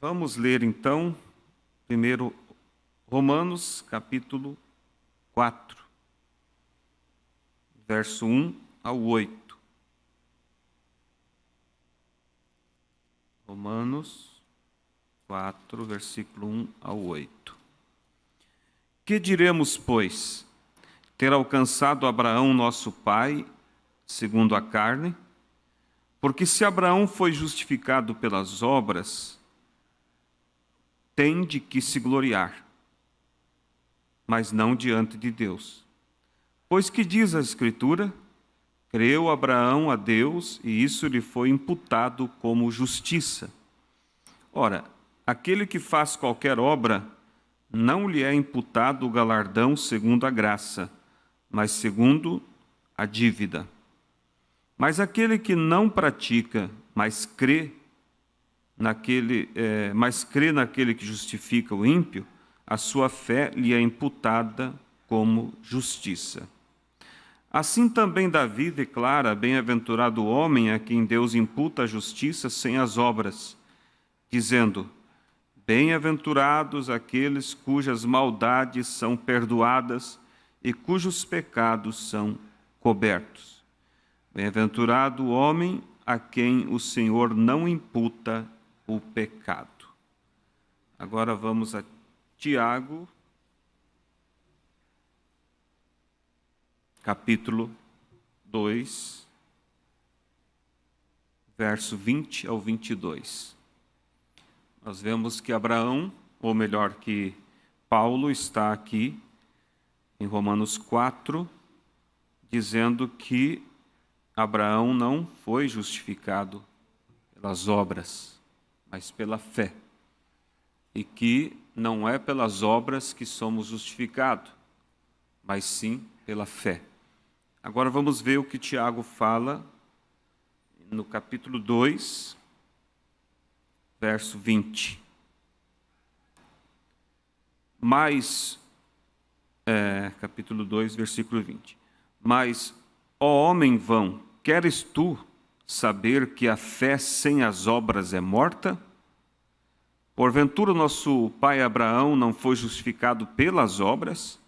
Vamos ler então, primeiro Romanos, capítulo 4, verso 1 ao 8. Romanos 4, versículo 1 ao 8. Que diremos, pois? Ter alcançado Abraão, nosso pai, segundo a carne? Porque se Abraão foi justificado pelas obras, tem de que se gloriar, mas não diante de Deus. Pois que diz a Escritura? Creu Abraão a Deus, e isso lhe foi imputado como justiça. Ora, aquele que faz qualquer obra, não lhe é imputado o galardão segundo a graça, mas segundo a dívida. Mas aquele que não pratica, mas crê naquele que justifica o ímpio, a sua fé lhe é imputada como justiça. Assim também Davi declara: bem-aventurado o homem a quem Deus imputa a justiça sem as obras, dizendo: bem-aventurados aqueles cujas maldades são perdoadas e cujos pecados são cobertos. Bem-aventurado o homem a quem o Senhor não imputa o pecado. Agora vamos a Tiago, capítulo 2, verso 20 ao 22. Nós vemos que Abraão, ou melhor, que Paulo está aqui em Romanos 4, dizendo que Abraão não foi justificado pelas obras, mas pela fé. E que não é pelas obras que somos justificados, mas sim pela fé. Agora vamos ver o que Tiago fala no capítulo 2, verso 20. Capítulo 2, versículo 20. Mas, ó homem vão, queres tu saber que a fé sem as obras é morta? Porventura nosso pai Abraão não foi justificado pelas obras,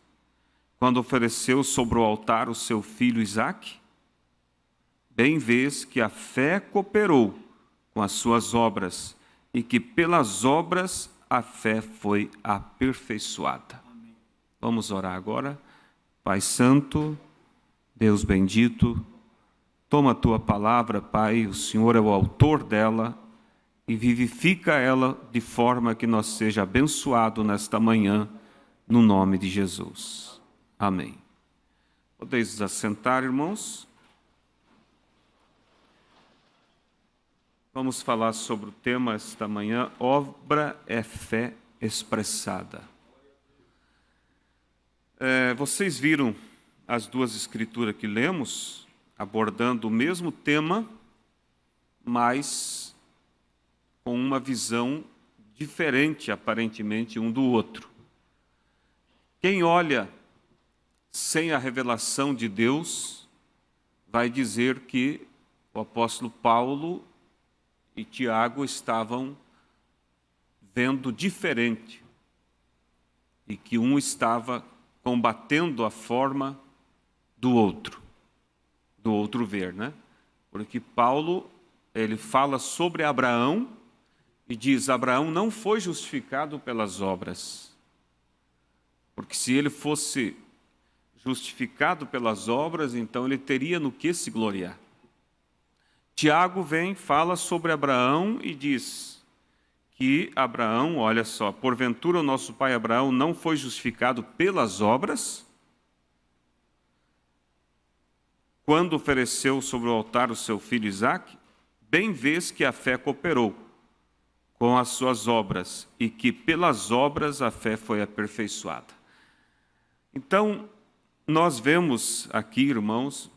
quando ofereceu sobre o altar o seu filho Isaque? Bem vês que a fé cooperou com as suas obras, e que pelas obras a fé foi aperfeiçoada. Vamos orar agora. Pai Santo, Deus bendito, toma a tua palavra, Pai, o Senhor é o autor dela, e vivifica ela de forma que nós seja abençoado nesta manhã, no nome de Jesus. Amém. Podeis assentar, irmãos. Vamos falar sobre o tema esta manhã: obra é fé expressada. Vocês viram as duas escrituras que lemos, abordando o mesmo tema, mas com uma visão diferente, aparentemente, um do outro. Quem olha sem a revelação de Deus vai dizer que o apóstolo Paulo e Tiago estavam vendo diferente e que um estava combatendo a forma do outro ver, né? Porque Paulo, ele fala sobre Abraão e diz: Abraão não foi justificado pelas obras, porque se ele fosse justificado pelas obras, então ele teria no que se gloriar. Tiago vem, fala sobre Abraão e diz que Abraão, olha só, porventura o nosso pai Abraão não foi justificado pelas obras, quando ofereceu sobre o altar o seu filho Isaque? Bem vês que a fé cooperou com as suas obras, e que pelas obras a fé foi aperfeiçoada. Então, nós vemos aqui, irmãos,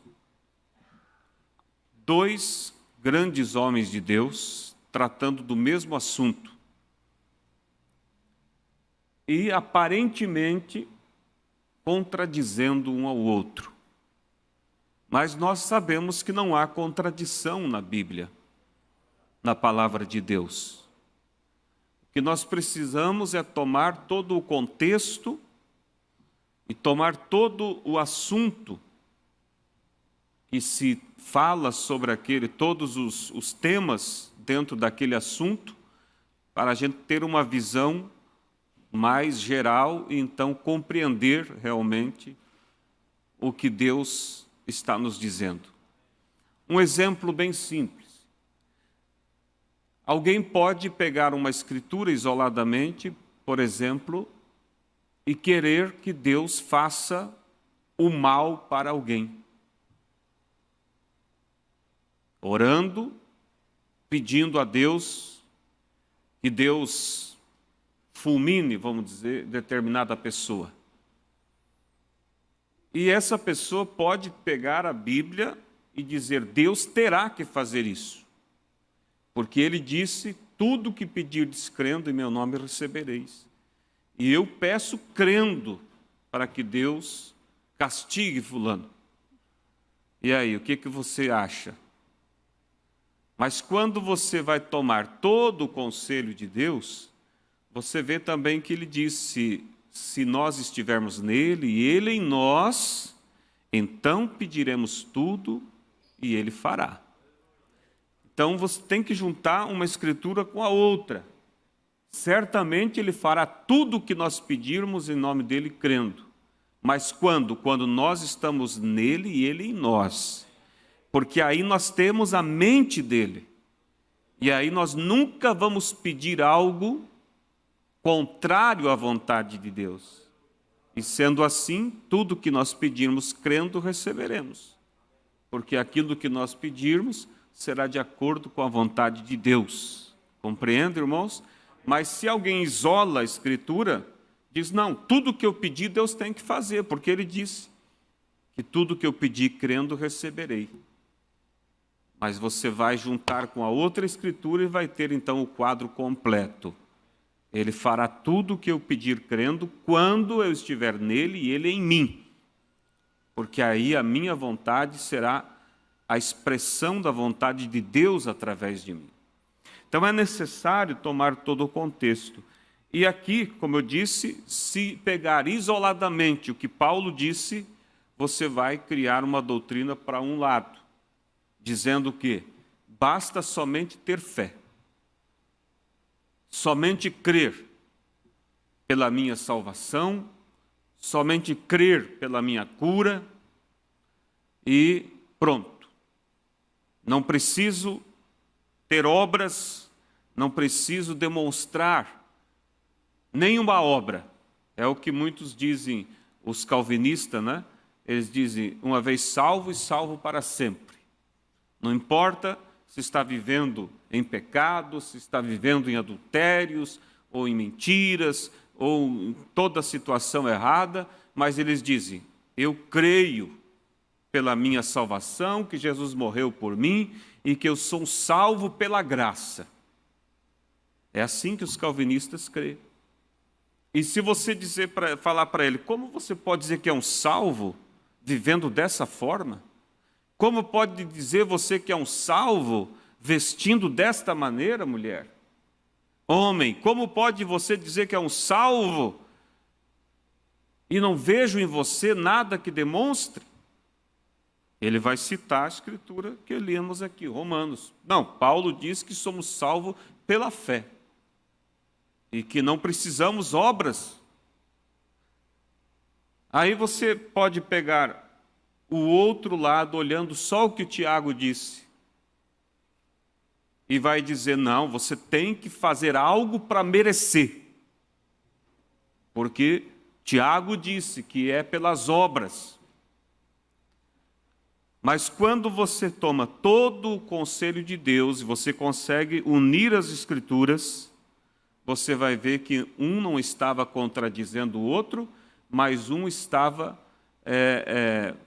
dois grandes homens de Deus tratando do mesmo assunto. E aparentemente contradizendo um ao outro. Mas nós sabemos que não há contradição na Bíblia, na palavra de Deus. O que nós precisamos é tomar todo o contexto e tomar todo o assunto que se fala sobre aquele, todos os temas dentro daquele assunto, para a gente ter uma visão mais geral e então compreender realmente o que Deus está nos dizendo. Um exemplo bem simples. Alguém pode pegar uma escritura isoladamente, por exemplo, e querer que Deus faça o mal para alguém. Orando, pedindo a Deus que Deus fulmine, vamos dizer, determinada pessoa. E essa pessoa pode pegar a Bíblia e dizer: Deus terá que fazer isso, porque Ele disse: tudo que pedirdes crendo em meu nome recebereis. E eu peço crendo para que Deus castigue fulano. E aí, o que você acha? Mas quando você vai tomar todo o conselho de Deus, você vê também que Ele disse: se nós estivermos nele e Ele em nós, então pediremos tudo e Ele fará. Então você tem que juntar uma escritura com a outra. Certamente Ele fará tudo o que nós pedirmos em nome dEle, crendo. Mas quando? Quando nós estamos nele e Ele em nós. Porque aí nós temos a mente dEle. E aí nós nunca vamos pedir algo contrário à vontade de Deus. E sendo assim, tudo que nós pedirmos crendo, receberemos. Porque aquilo que nós pedirmos será de acordo com a vontade de Deus. Compreende, irmãos? Mas se alguém isola a Escritura, diz: não, tudo que eu pedi Deus tem que fazer, porque Ele disse que tudo que eu pedi crendo, receberei. Mas você vai juntar com a outra Escritura e vai ter então o quadro completo. Ele fará tudo o que eu pedir crendo, quando eu estiver nele e ele em mim. Porque aí a minha vontade será a expressão da vontade de Deus através de mim. Então é necessário tomar todo o contexto. E aqui, como eu disse, se pegar isoladamente o que Paulo disse, você vai criar uma doutrina para um lado, dizendo que basta somente ter fé. Somente crer pela minha salvação, somente crer pela minha cura e pronto. Não preciso ter obras, não preciso demonstrar nenhuma obra. É o que muitos dizem, os calvinistas, né? Eles dizem: uma vez salvo e salvo para sempre. Não importa se está vivendo em pecado, se está vivendo em adultérios, ou em mentiras, ou em toda situação errada, mas eles dizem: eu creio pela minha salvação, que Jesus morreu por mim, e que eu sou salvo pela graça. É assim que os calvinistas creem. E se você falar para ele: como você pode dizer que é um salvo vivendo dessa forma? Como pode dizer você que é um salvo vestindo desta maneira, mulher? Homem, como pode você dizer que é um salvo e não vejo em você nada que demonstre? Ele vai citar a escritura que lemos aqui, Romanos. Não, Paulo diz que somos salvos pela fé e que não precisamos obras. Aí você pode pegar o outro lado, olhando só o que o Tiago disse, e vai dizer: não, você tem que fazer algo para merecer, porque Tiago disse que é pelas obras. Mas quando você toma todo o conselho de Deus e você consegue unir as Escrituras, você vai ver que um não estava contradizendo o outro, mas um estava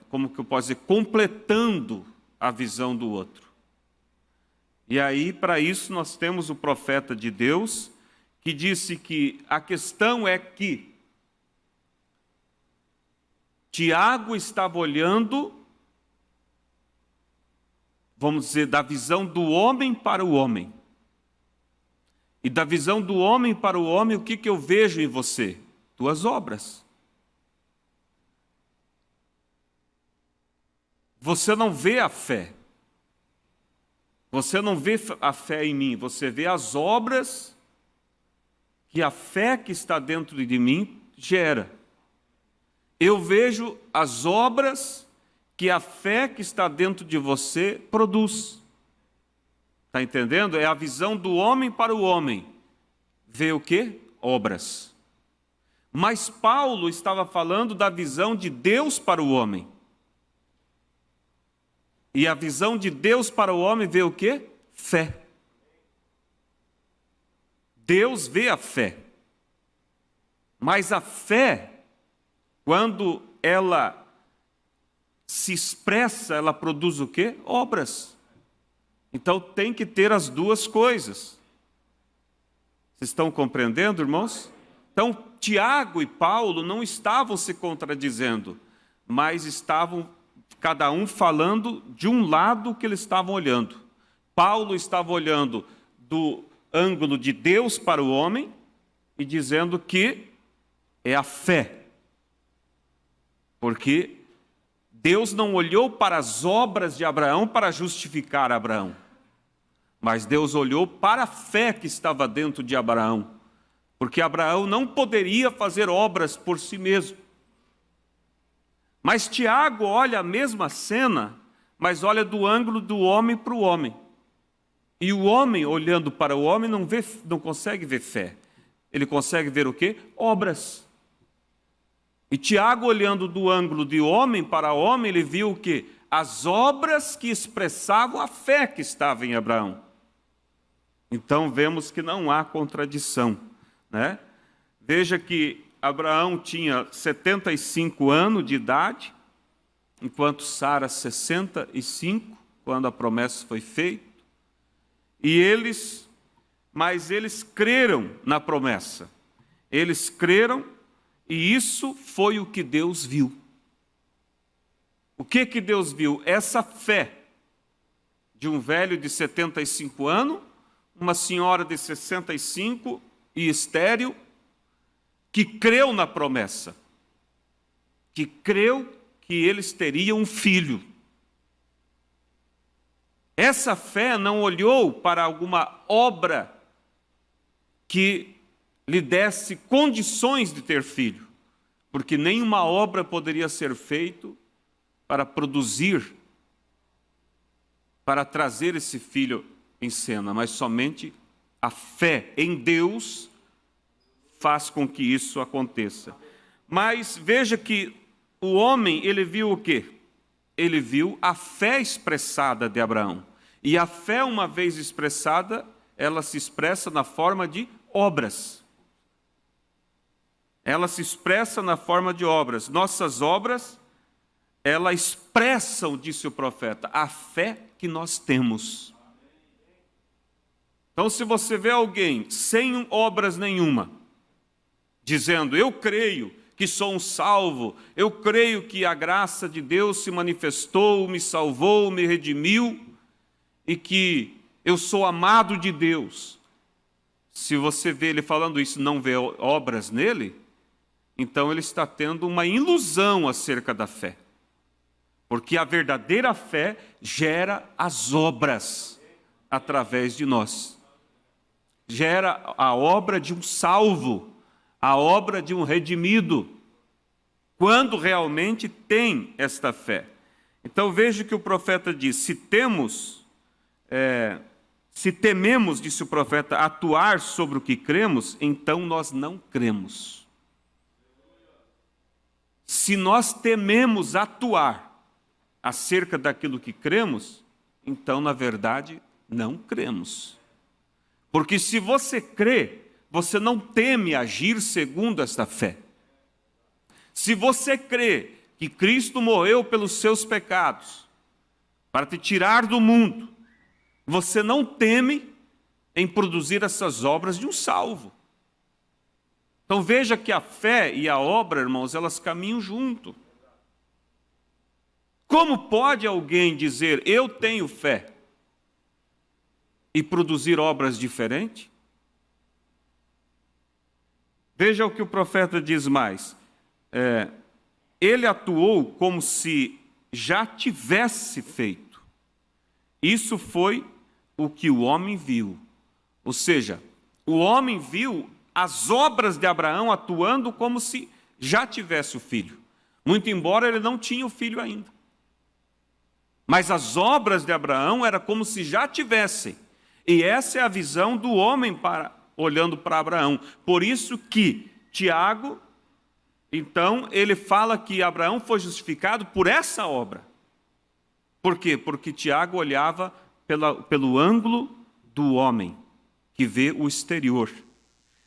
como que eu posso dizer, completando a visão do outro. E aí, para isso, nós temos o profeta de Deus, que disse que a questão é que Tiago estava olhando, vamos dizer, da visão do homem para o homem. E da visão do homem para o homem, o que eu vejo em você? Tuas obras. Você não vê a fé. Você não vê a fé em mim, você vê as obras que a fé que está dentro de mim gera. Eu vejo as obras que a fé que está dentro de você produz. Está entendendo? É a visão do homem para o homem. Vê o quê? Obras. Mas Paulo estava falando da visão de Deus para o homem. E a visão de Deus para o homem vê o quê? Fé. Deus vê a fé. Mas a fé, quando ela se expressa, ela produz o quê? Obras. Então tem que ter as duas coisas. Vocês estão compreendendo, irmãos? Então, Tiago e Paulo não estavam se contradizendo, mas estavam cada um falando de um lado que eles estavam olhando. Paulo estava olhando do ângulo de Deus para o homem e dizendo que é a fé. Porque Deus não olhou para as obras de Abraão para justificar Abraão, mas Deus olhou para a fé que estava dentro de Abraão, porque Abraão não poderia fazer obras por si mesmo. Mas Tiago olha a mesma cena, mas olha do ângulo do homem para o homem. E o homem, olhando para o homem, não consegue ver fé. Ele consegue ver o quê? Obras. E Tiago, olhando do ângulo de homem para homem, ele viu o quê? As obras que expressavam a fé que estava em Abraão. Então vemos que não há contradição, né? Veja que Abraão tinha 75 anos de idade, enquanto Sara 65, quando a promessa foi feita. Mas eles creram na promessa. Eles creram e isso foi o que Deus viu. O que Deus viu? Essa fé de um velho de 75 anos, uma senhora de 65 e estéril, que creu na promessa, que creu que eles teriam um filho. Essa fé não olhou para alguma obra que lhe desse condições de ter filho, porque nenhuma obra poderia ser feita para produzir, para trazer esse filho em cena, mas somente a fé em Deus faz com que isso aconteça. Mas veja que o homem, ele viu o quê? Ele viu a fé expressada de Abraão. E a fé, uma vez expressada, ela se expressa na forma de obras. Ela se expressa na forma de obras. Nossas obras, elas expressam, disse o profeta, a fé que nós temos. Então, se você vê alguém sem obras nenhuma, dizendo, eu creio que sou um salvo, eu creio que a graça de Deus se manifestou, me salvou, me redimiu, e que eu sou amado de Deus. Se você vê ele falando isso e não vê obras nele, então ele está tendo uma ilusão acerca da fé. Porque a verdadeira fé gera as obras através de nós. Gera a obra de um salvo, a obra de um redimido, quando realmente tem esta fé. Então veja que o profeta diz, se tememos, disse o profeta, atuar sobre o que cremos, então nós não cremos. Se nós tememos atuar acerca daquilo que cremos, então, na verdade, não cremos. Porque se você crê, você não teme agir segundo esta fé. Se você crê que Cristo morreu pelos seus pecados, para te tirar do mundo, você não teme em produzir essas obras de um salvo. Então veja que a fé e a obra, irmãos, elas caminham junto. Como pode alguém dizer, eu tenho fé, e produzir obras diferentes? Veja o que o profeta diz mais. Ele atuou como se já tivesse feito. Isso foi o que o homem viu. Ou seja, o homem viu as obras de Abraão atuando como se já tivesse o filho. Muito embora ele não tinha o filho ainda. Mas as obras de Abraão era como se já tivessem. E essa é a visão do homem olhando para Abraão. Por isso que Tiago, então, ele fala que Abraão foi justificado por essa obra. Por quê? Porque Tiago olhava pelo ângulo do homem, que vê o exterior.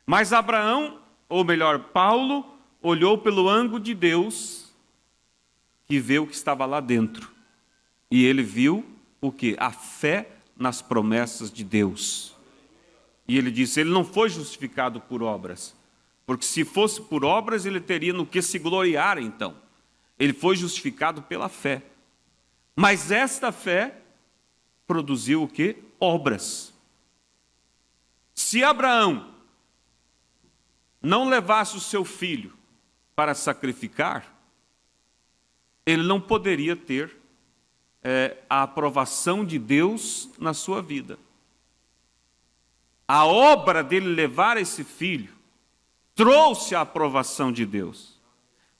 Mas Abraão, ou melhor, Paulo, olhou pelo ângulo de Deus, que vê o que estava lá dentro. E ele viu o quê? A fé nas promessas de Deus. E ele disse, ele não foi justificado por obras, porque se fosse por obras, ele teria no que se gloriar então. Ele foi justificado pela fé. Mas esta fé produziu o quê? Obras. Se Abraão não levasse o seu filho para sacrificar, ele não poderia ter a aprovação de Deus na sua vida. A obra dele levar esse filho trouxe a aprovação de Deus.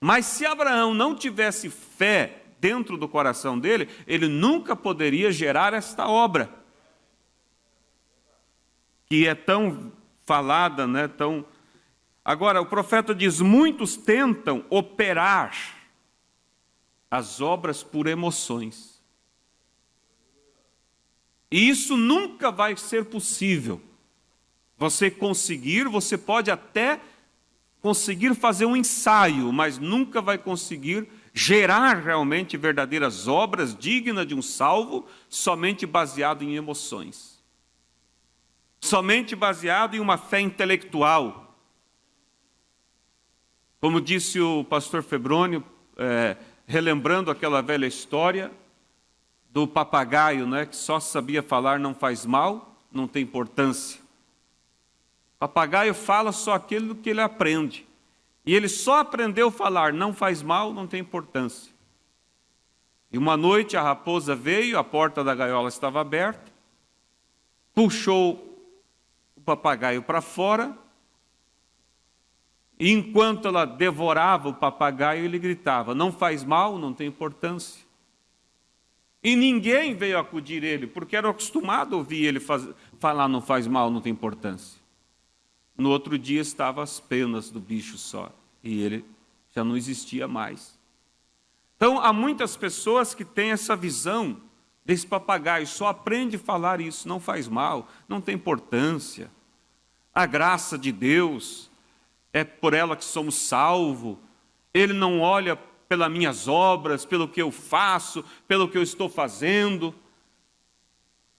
Mas se Abraão não tivesse fé dentro do coração dele, ele nunca poderia gerar esta obra, que é tão falada, né? Agora, o profeta diz, muitos tentam operar as obras por emoções. E isso nunca vai ser possível. Você pode até conseguir fazer um ensaio, mas nunca vai conseguir gerar realmente verdadeiras obras dignas de um salvo, somente baseado em emoções. Somente baseado em uma fé intelectual. Como disse o pastor Febrônio, relembrando aquela velha história do papagaio, né, que só sabia falar não faz mal, não tem importância. O papagaio fala só aquilo que ele aprende. E ele só aprendeu a falar não faz mal, não tem importância. E uma noite a raposa veio, a porta da gaiola estava aberta, puxou o papagaio para fora, e enquanto ela devorava o papagaio, ele gritava, não faz mal, não tem importância. E ninguém veio acudir ele, porque era acostumado a ouvir ele falar não faz mal, não tem importância. No outro dia estavam as penas do bicho só, e ele já não existia mais. Então, há muitas pessoas que têm essa visão desse papagaio, só aprende a falar isso, não faz mal, não tem importância. A graça de Deus, é por ela que somos salvos, ele não olha pelas minhas obras, pelo que eu faço, pelo que eu estou fazendo.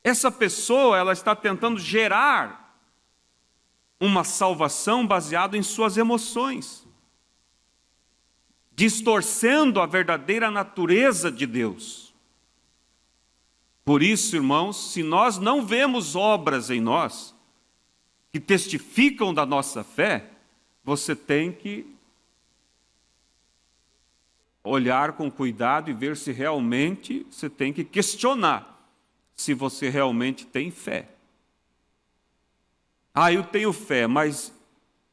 Essa pessoa, ela está tentando gerar uma salvação baseada em suas emoções, distorcendo a verdadeira natureza de Deus. Por isso, irmãos, se nós não vemos obras em nós que testificam da nossa fé, você tem que olhar com cuidado e ver se realmente você tem que questionar se você realmente tem fé. Eu tenho fé, mas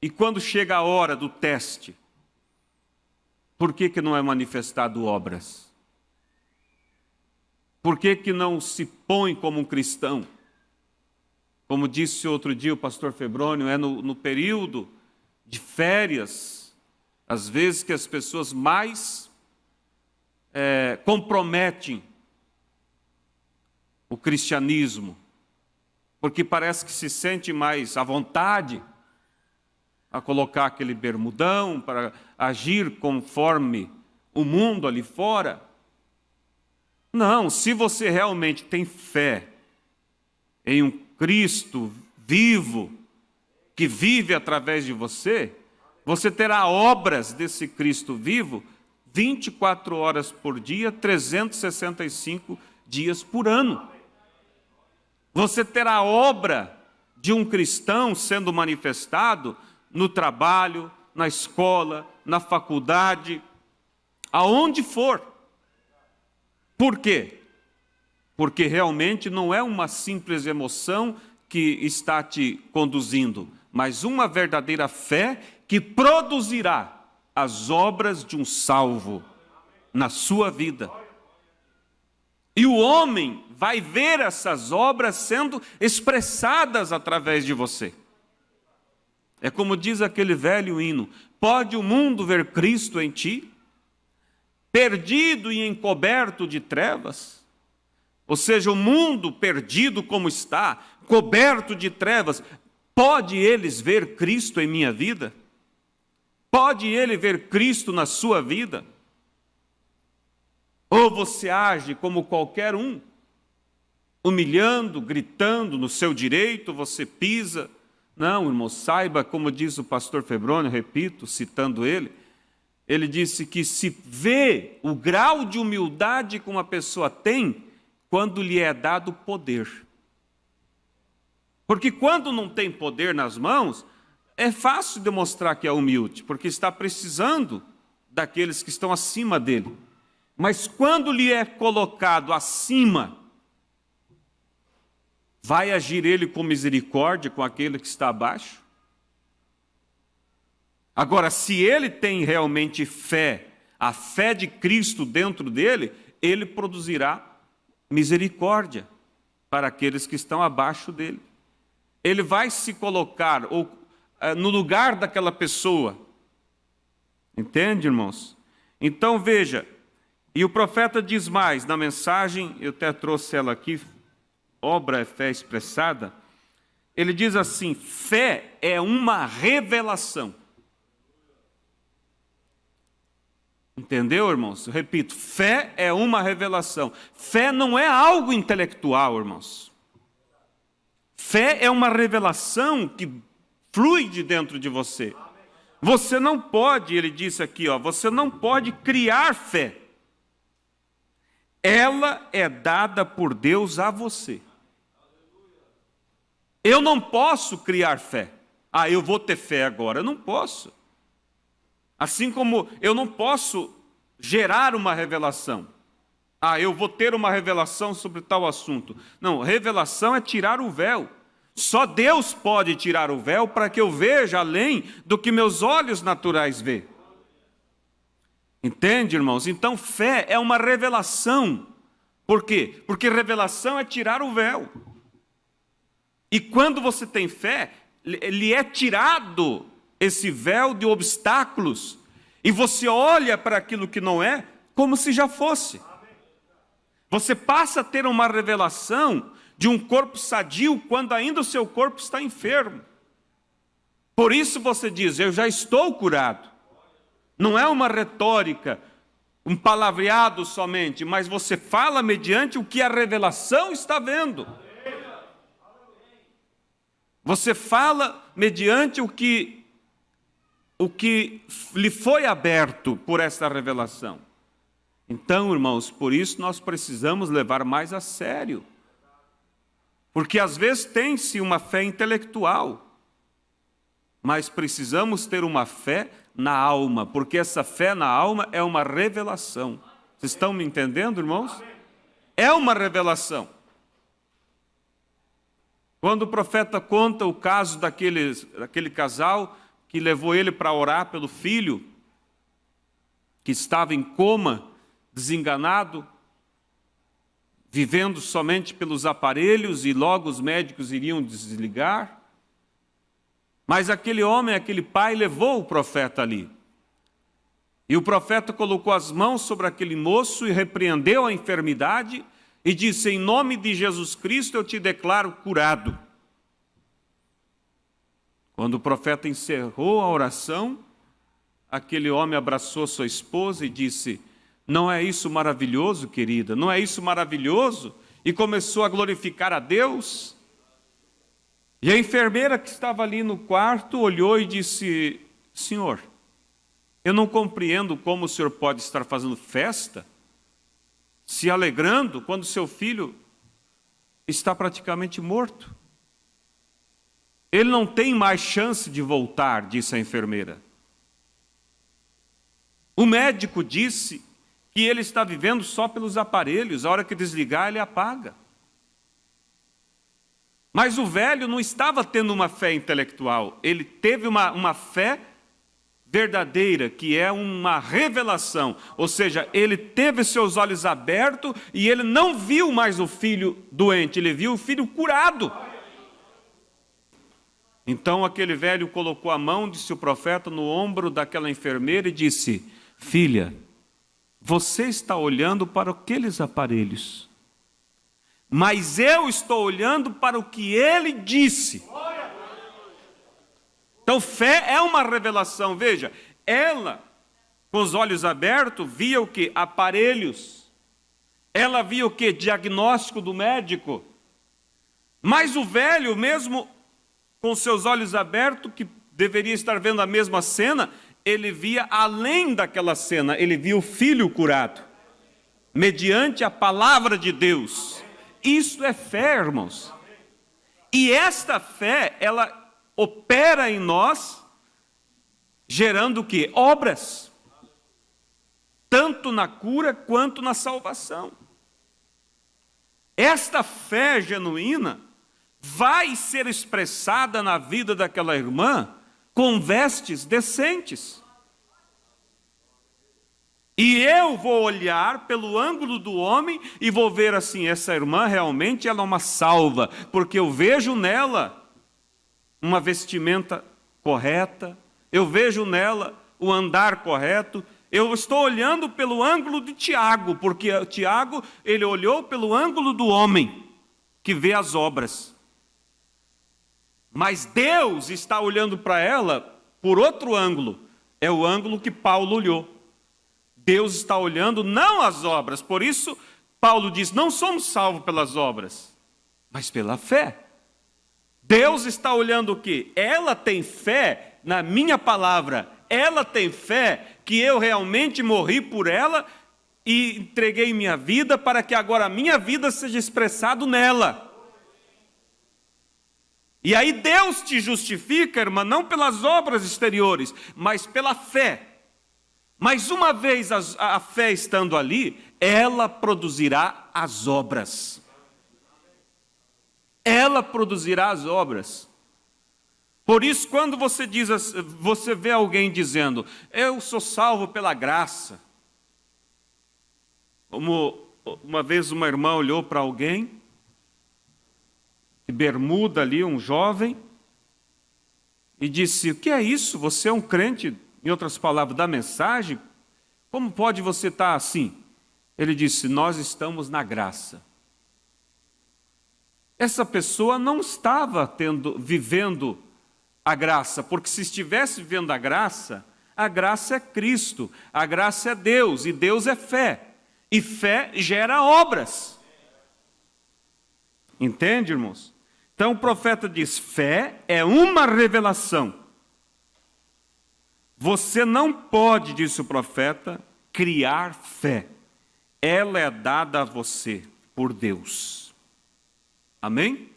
e quando chega a hora do teste? Por que não é manifestado obras? Por que não se põe como um cristão? Como disse outro dia o pastor Febrônio, no período de férias, às vezes que as pessoas mais comprometem o cristianismo, porque parece que se sente mais à vontade a colocar aquele bermudão para agir conforme o mundo ali fora. Não, se você realmente tem fé em um Cristo vivo, que vive através de você, você terá obras desse Cristo vivo 24 horas por dia, 365 dias por ano. Você terá a obra de um cristão sendo manifestado no trabalho, na escola, na faculdade, aonde for. Por quê? Porque realmente não é uma simples emoção que está te conduzindo, mas uma verdadeira fé que produzirá as obras de um salvo na sua vida. E o homem vai ver essas obras sendo expressadas através de você. É como diz aquele velho hino: pode o mundo ver Cristo em ti, perdido e encoberto de trevas? Ou seja, o mundo perdido como está, coberto de trevas, pode eles ver Cristo em minha vida? Pode ele ver Cristo na sua vida? Ou você age como qualquer um, humilhando, gritando no seu direito, você pisa? Não, irmão, saiba, como diz o pastor Febrônio, repito, citando ele disse que se vê o grau de humildade que uma pessoa tem quando lhe é dado poder. Porque quando não tem poder nas mãos, é fácil demonstrar que é humilde, porque está precisando daqueles que estão acima dele. Mas quando lhe é colocado acima, vai agir ele com misericórdia com aquele que está abaixo? Agora, se ele tem realmente fé, a fé de Cristo dentro dele, ele produzirá misericórdia para aqueles que estão abaixo dele. Ele vai se colocar no lugar daquela pessoa. Entende, irmãos? Então veja, e o profeta diz mais, na mensagem, eu até trouxe ela aqui, obra é fé expressada, ele diz assim: fé é uma revelação. Entendeu, irmãos? Eu repito, fé é uma revelação. Fé não é algo intelectual, irmãos. Fé é uma revelação que flui de dentro de você. Você não pode, ele disse aqui, você não pode criar fé. Ela é dada por Deus a você. Eu não posso criar fé. Eu vou ter fé agora. Eu não posso. Assim como eu não posso gerar uma revelação. Eu vou ter uma revelação sobre tal assunto. Não, revelação é tirar o véu. Só Deus pode tirar o véu para que eu veja além do que meus olhos naturais vê. Entende, irmãos? Então, fé é uma revelação. Por quê? Porque revelação é tirar o véu. E quando você tem fé, lhe é tirado esse véu de obstáculos, e você olha para aquilo que não é, como se já fosse. Você passa a ter uma revelação de um corpo sadio, quando ainda o seu corpo está enfermo. Por isso você diz: eu já estou curado. Não é uma retórica, um palavreado somente, mas você fala mediante o que a revelação está vendo. Você fala mediante o que lhe foi aberto por esta revelação. Então, irmãos, por isso nós precisamos levar mais a sério. Porque às vezes tem-se uma fé intelectual, mas precisamos ter uma fé na alma, porque essa fé na alma é uma revelação. Vocês estão me entendendo, irmãos? É uma revelação. Quando o profeta conta o caso daquele casal que levou ele para orar pelo filho, que estava em coma, desenganado, vivendo somente pelos aparelhos, e logo os médicos iriam desligar. Mas aquele homem, aquele pai, levou o profeta ali. E o profeta colocou as mãos sobre aquele moço e repreendeu a enfermidade e disse: em nome de Jesus Cristo eu te declaro curado. Quando o profeta encerrou a oração, aquele homem abraçou sua esposa e disse: não é isso maravilhoso, querida? Não é isso maravilhoso? E começou a glorificar a Deus. E a enfermeira que estava ali no quarto olhou e disse: senhor, eu não compreendo como o senhor pode estar fazendo festa, se alegrando, quando seu filho está praticamente morto. Ele não tem mais chance de voltar, disse a enfermeira. O médico disse que ele está vivendo só pelos aparelhos, a hora que desligar ele apaga. Mas o velho não estava tendo uma fé intelectual, ele teve uma fé verdadeira, que é uma revelação. Ou seja, ele teve seus olhos abertos e ele não viu mais o filho doente, ele viu o filho curado. Então aquele velho colocou a mão, disse o profeta, no ombro daquela enfermeira e disse: filha, você está olhando para aqueles aparelhos, mas eu estou olhando para o que ele disse. Então fé é uma revelação. Veja, ela com os olhos abertos via o que? Aparelhos. Ela via o que? Diagnóstico do médico. Mas o velho, mesmo com seus olhos abertos, que deveria estar vendo a mesma cena, ele via além daquela cena, ele via o filho curado, mediante a palavra de Deus. Isso é fé, irmãos. E esta fé, ela opera em nós, gerando o quê? Obras. Tanto na cura quanto na salvação. Esta fé genuína vai ser expressada na vida daquela irmã com vestes decentes. E eu vou olhar pelo ângulo do homem e vou ver assim, essa irmã realmente ela é uma salva, porque eu vejo nela uma vestimenta correta, eu vejo nela o andar correto. Eu estou olhando pelo ângulo de Tiago, porque Tiago, ele olhou pelo ângulo do homem, que vê as obras. Mas Deus está olhando para ela por outro ângulo, é o ângulo que Paulo olhou. Deus está olhando não as obras, por isso Paulo diz, não somos salvos pelas obras, mas pela fé. Deus está olhando o quê? Ela tem fé na minha palavra, ela tem fé que eu realmente morri por ela e entreguei minha vida para que agora a minha vida seja expressado nela. E aí Deus te justifica, irmã, não pelas obras exteriores, mas pela fé. Mas uma vez a fé estando ali, ela produzirá as obras. Ela produzirá as obras. Por isso, quando você você vê alguém dizendo, eu sou salvo pela graça. Como uma vez uma irmã olhou para alguém, de bermuda ali, um jovem, e disse, o que é isso? Você é um crente, em outras palavras, da mensagem? Como pode você estar assim? Ele disse, nós estamos na graça. Essa pessoa não estava vivendo a graça, porque se estivesse vivendo a graça é Cristo, a graça é Deus, e Deus é fé, e fé gera obras. Entende, irmãos? Então o profeta diz, fé é uma revelação. Você não pode, disse o profeta, criar fé. Ela é dada a você por Deus. Amém?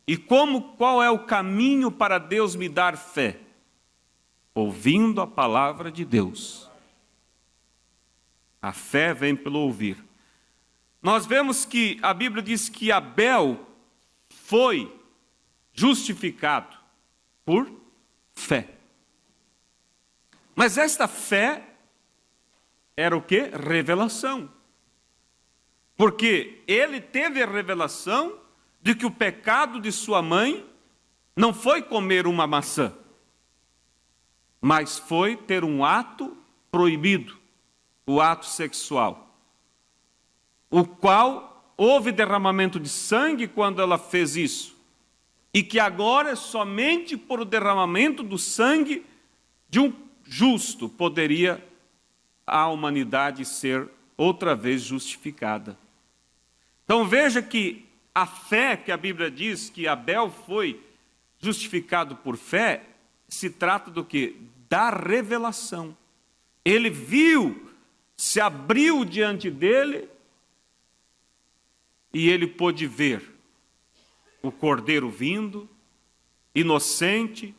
E qual é o caminho para Deus me dar fé? Ouvindo a palavra de Deus. A fé vem pelo ouvir. Nós vemos que a Bíblia diz que Abel foi justificado por fé. Mas esta fé era o quê? Revelação. Porque ele teve a revelação de que o pecado de sua mãe não foi comer uma maçã, mas foi ter um ato proibido, o ato sexual, o qual houve derramamento de sangue quando ela fez isso, e que agora somente por o derramamento do sangue de um justo poderia a humanidade ser outra vez justificada. Então veja que a fé que a Bíblia diz que Abel foi justificado por fé, se trata do quê? Da revelação. Ele viu, se abriu diante dele e ele pôde ver o cordeiro vindo, inocente,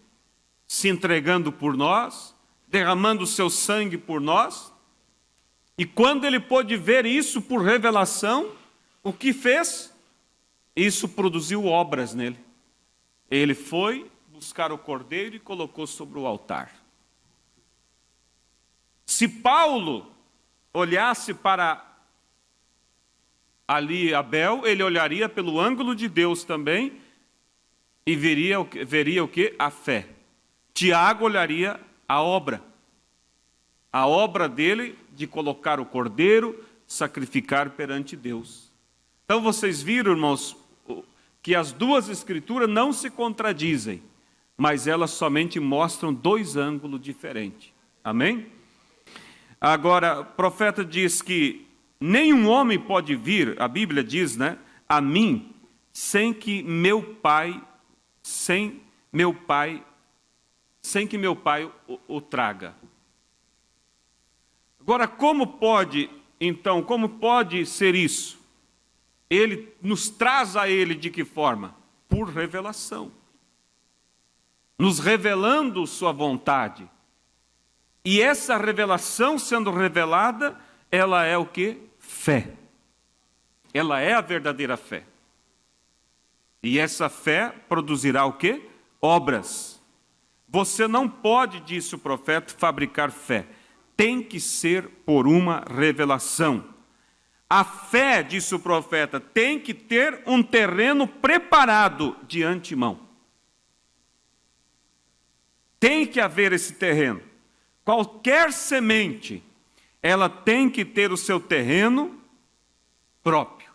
se entregando por nós, derramando o seu sangue por nós. E quando ele pôde ver isso por revelação, o que fez? Isso produziu obras nele. Ele foi buscar o cordeiro e colocou sobre o altar. Se Paulo olhasse para ali Abel, ele olharia pelo ângulo de Deus também e veria o que? A fé. Tiago olharia a obra dele de colocar o cordeiro, sacrificar perante Deus. Então vocês viram, irmãos, que as duas escrituras não se contradizem, mas elas somente mostram dois ângulos diferentes. Amém? Agora, o profeta diz que nenhum homem pode vir, a Bíblia diz, né, a mim, sem que meu pai o traga. Agora, como pode ser isso? Ele nos traz a ele de que forma? Por revelação. Nos revelando sua vontade. E essa revelação sendo revelada, ela é o quê? Fé. Ela é a verdadeira fé. E essa fé produzirá o quê? Obras. Você não pode, disse o profeta, fabricar fé. Tem que ser por uma revelação. A fé, disse o profeta, tem que ter um terreno preparado de antemão. Tem que haver esse terreno. Qualquer semente, ela tem que ter o seu terreno próprio.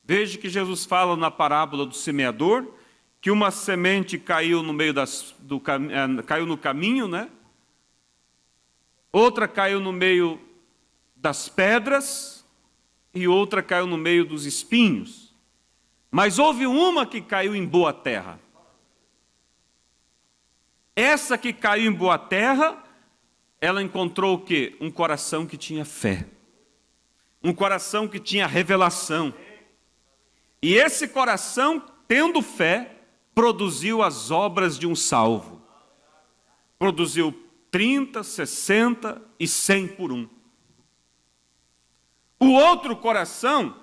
Veja que Jesus fala na parábola do semeador, que uma semente caiu no meio caiu no caminho, né? Outra caiu no meio das pedras e outra caiu no meio dos espinhos. Mas houve uma que caiu em boa terra. Essa que caiu em boa terra, ela encontrou o quê? Um coração que tinha fé. Um coração que tinha revelação. E esse coração, tendo fé, produziu as obras de um salvo. Produziu 30, 60 e 100 por um. O outro coração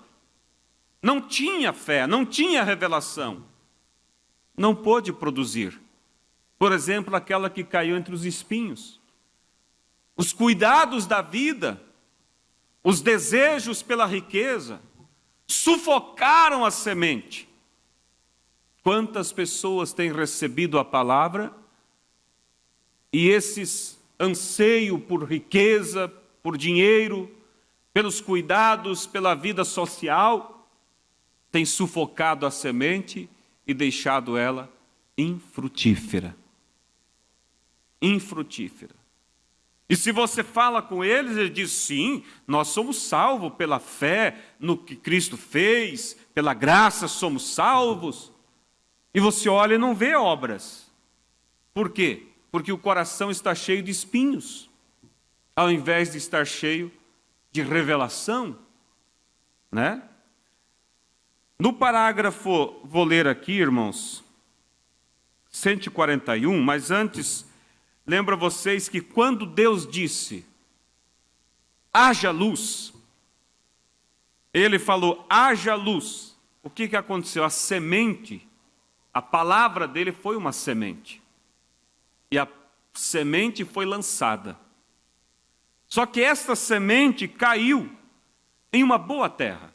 não tinha fé, não tinha revelação. Não pôde produzir. Por exemplo, aquela que caiu entre os espinhos. Os cuidados da vida, os desejos pela riqueza, sufocaram a semente. Quantas pessoas têm recebido a palavra e esses anseios por riqueza, por dinheiro, pelos cuidados, pela vida social, têm sufocado a semente e deixado ela infrutífera. Infrutífera. E se você fala com eles, ele diz, sim, nós somos salvos pela fé no que Cristo fez, pela graça somos salvos. E você olha e não vê obras. Por quê? Porque o coração está cheio de espinhos, ao invés de estar cheio de revelação, né? No parágrafo, vou ler aqui, irmãos, 141, mas antes, lembra vocês que quando Deus disse, haja luz, Ele falou, haja luz. O que aconteceu? A semente, a palavra dele foi uma semente. E a semente foi lançada. Só que esta semente caiu em uma boa terra.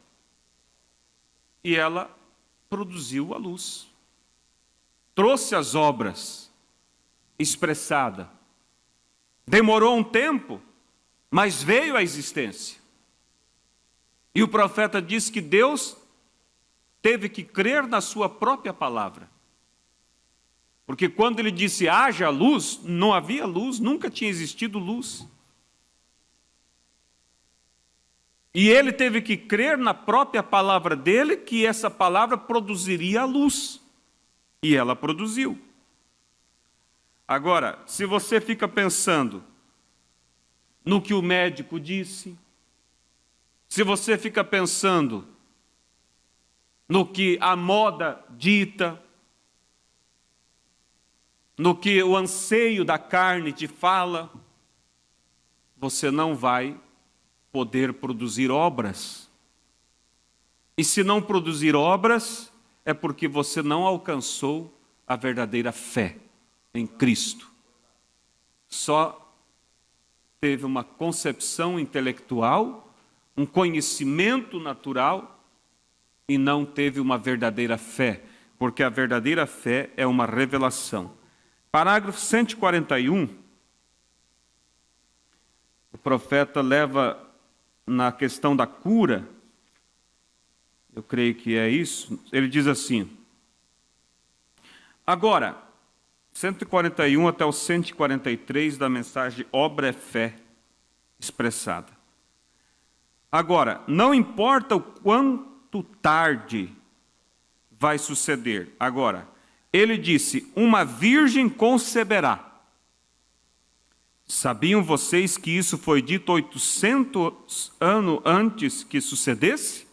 E ela produziu a luz. Trouxe as obras expressada. Demorou um tempo, mas veio à existência. E o profeta diz que Deus teve que crer na sua própria palavra. Porque quando ele disse haja luz, não havia luz, nunca tinha existido luz. E ele teve que crer na própria palavra dele que essa palavra produziria a luz. E ela produziu. Agora, se você fica pensando no que o médico disse, se você fica pensando no que a moda dita, no que o anseio da carne te fala, você não vai poder produzir obras. E se não produzir obras, é porque você não alcançou a verdadeira fé em Cristo. Só teve uma concepção intelectual, um conhecimento natural, e não teve uma verdadeira fé, porque a verdadeira fé é uma revelação. Parágrafo 141, o profeta leva na questão da cura, eu creio que é isso, ele diz assim, agora, 141 até o 143 da mensagem Obra é Fé expressada. Agora, não importa o quanto tarde vai suceder. Agora, ele disse, uma virgem conceberá. Sabiam vocês que isso foi dito 800 anos antes que sucedesse?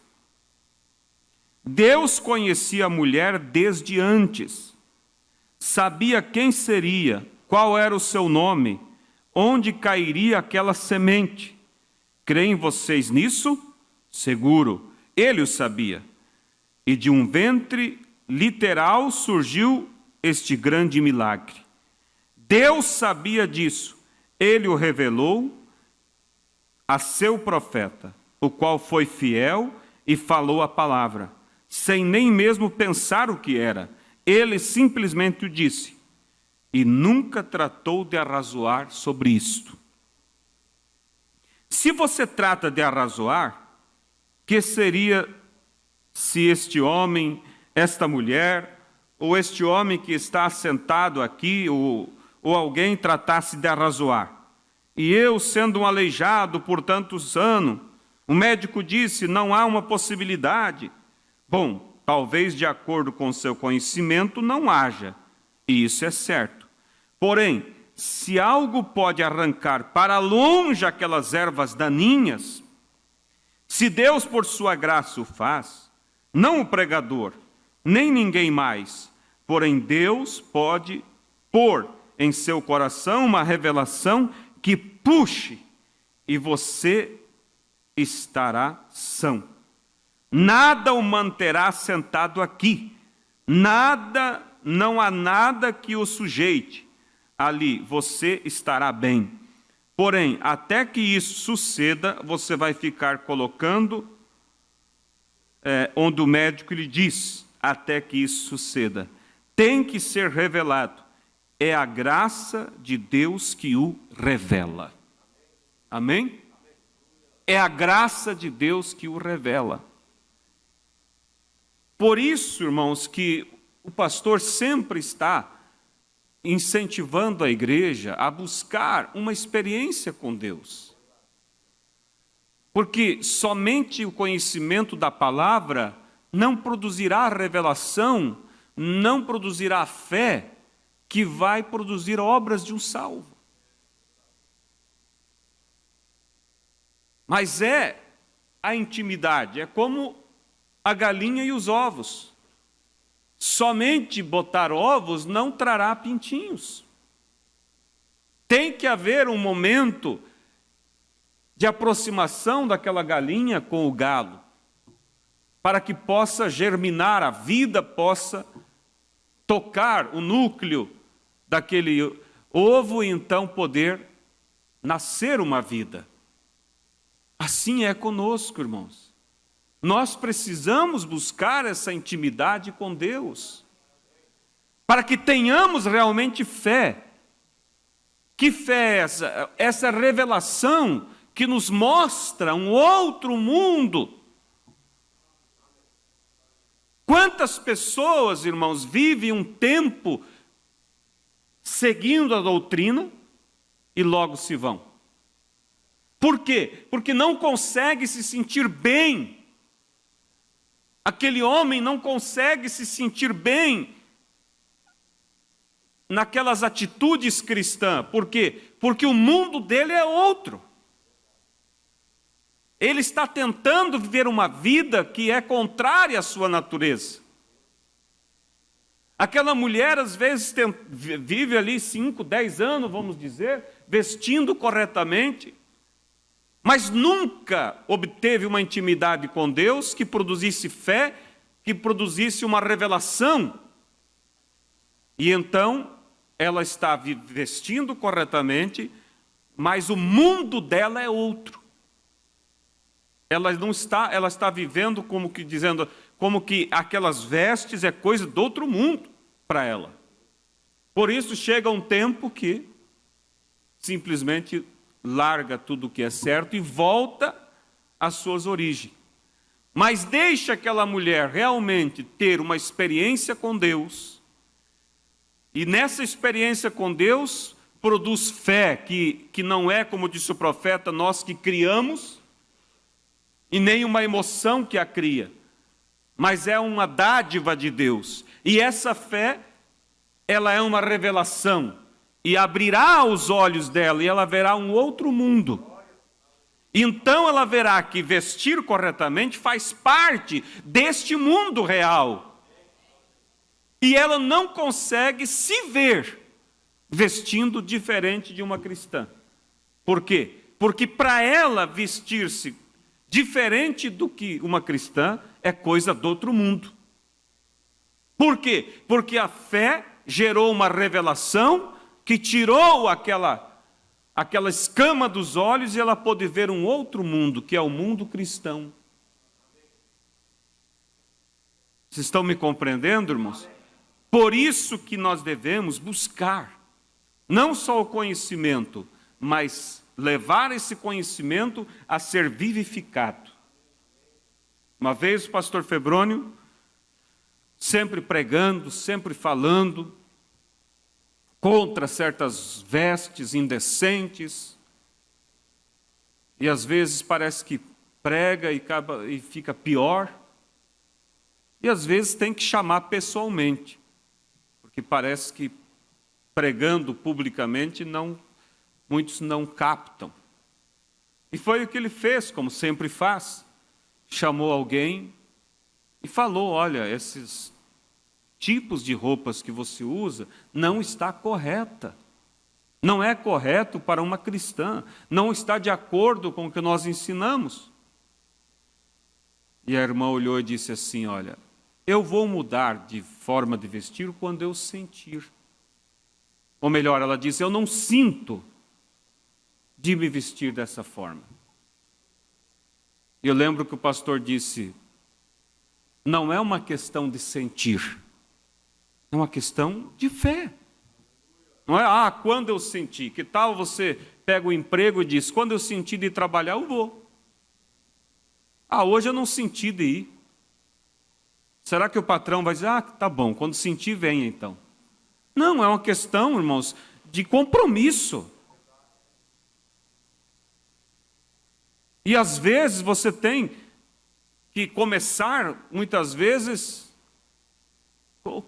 Deus conhecia a mulher desde antes. Sabia quem seria, qual era o seu nome, onde cairia aquela semente. Creem vocês nisso? Seguro, ele o sabia. E de um ventre literal surgiu este grande milagre. Deus sabia disso. Ele o revelou a seu profeta, o qual foi fiel e falou a palavra, sem nem mesmo pensar o que era. Ele simplesmente o disse, e nunca tratou de arrazoar sobre isto. Se você trata de arrazoar, que seria se este homem, esta mulher, ou este homem que está sentado aqui, ou alguém tratasse de arrazoar? E eu, sendo um aleijado por tantos anos, o médico disse, não há uma possibilidade. Bom, talvez de acordo com o seu conhecimento não haja, e isso é certo. Porém, se algo pode arrancar para longe aquelas ervas daninhas, se Deus por sua graça o faz, não o pregador, nem ninguém mais, porém Deus pode pôr em seu coração uma revelação que puxe, e você estará são. Nada o manterá sentado aqui, não há nada que o sujeite. Ali você estará bem. Porém, até que isso suceda, você vai ficar colocando onde o médico lhe diz, até que isso suceda. Tem que ser revelado. É a graça de Deus que o revela. Amém? É a graça de Deus que o revela. Por isso, irmãos, que o pastor sempre está incentivando a igreja a buscar uma experiência com Deus. Porque somente o conhecimento da palavra não produzirá revelação, não produzirá fé, que vai produzir obras de um salvo. Mas é a intimidade, é como a galinha e os ovos. Somente botar ovos não trará pintinhos. Tem que haver um momento de aproximação daquela galinha com o galo, para que possa germinar, a vida possa tocar o núcleo daquele ovo e então poder nascer uma vida. Assim é conosco, irmãos. Nós precisamos buscar essa intimidade com Deus, para que tenhamos realmente fé. Que fé é essa? Essa revelação que nos mostra um outro mundo. Quantas pessoas, irmãos, vivem um tempo seguindo a doutrina e logo se vão. Por quê? Porque não consegue se sentir bem. Aquele homem não consegue se sentir bem naquelas atitudes cristãs. Por quê? Porque o mundo dele é outro. Ele está tentando viver uma vida que é contrária à sua natureza. Aquela mulher, às vezes, vive ali 5, 10 anos, vamos dizer, vestindo corretamente, mas nunca obteve uma intimidade com Deus que produzisse fé, que produzisse uma revelação. E então, ela está vestindo corretamente, mas o mundo dela é outro. Ela está vivendo como que aquelas vestes é coisa do outro mundo para ela. Por isso chega um tempo que simplesmente larga tudo o que é certo e volta às suas origens. Mas deixa aquela mulher realmente ter uma experiência com Deus. E nessa experiência com Deus produz fé, que não é, como disse o profeta, nós que criamos, e nem uma emoção que a cria, mas é uma dádiva de Deus. E essa fé, ela é uma revelação, e abrirá os olhos dela, e ela verá um outro mundo. Então ela verá que vestir corretamente faz parte deste mundo real. E ela não consegue se ver vestindo diferente de uma cristã. Por quê? Porque para ela vestir-se diferente do que uma cristã é coisa do outro mundo. Por quê? Porque a fé gerou uma revelação que tirou aquela escama dos olhos e ela pôde ver um outro mundo, que é o mundo cristão. Vocês estão me compreendendo, irmãos? Por isso que nós devemos buscar, não só o conhecimento, mas levar esse conhecimento a ser vivificado. Uma vez o pastor Febrônio, sempre pregando, sempre falando contra certas vestes indecentes, e às vezes parece que prega e fica pior, e às vezes tem que chamar pessoalmente, porque parece que pregando publicamente muitos não captam. E foi o que ele fez, como sempre faz. Chamou alguém e falou: olha, esses tipos de roupas que você usa não está correta. Não é correto para uma cristã. Não está de acordo com o que nós ensinamos. E a irmã olhou e disse assim: olha, eu vou mudar de forma de vestir quando eu sentir. Ou melhor, ela disse: eu não sinto de me vestir dessa forma. E eu lembro que o pastor disse: não é uma questão de sentir, é uma questão de fé. Não é, quando eu sentir. Que tal você pega o emprego e diz: quando eu sentir de trabalhar, eu vou. Hoje eu não senti de ir. Será que o patrão vai dizer: tá bom, quando sentir, venha então. Não, é uma questão, irmãos, de compromisso. E às vezes você tem que começar, muitas vezes,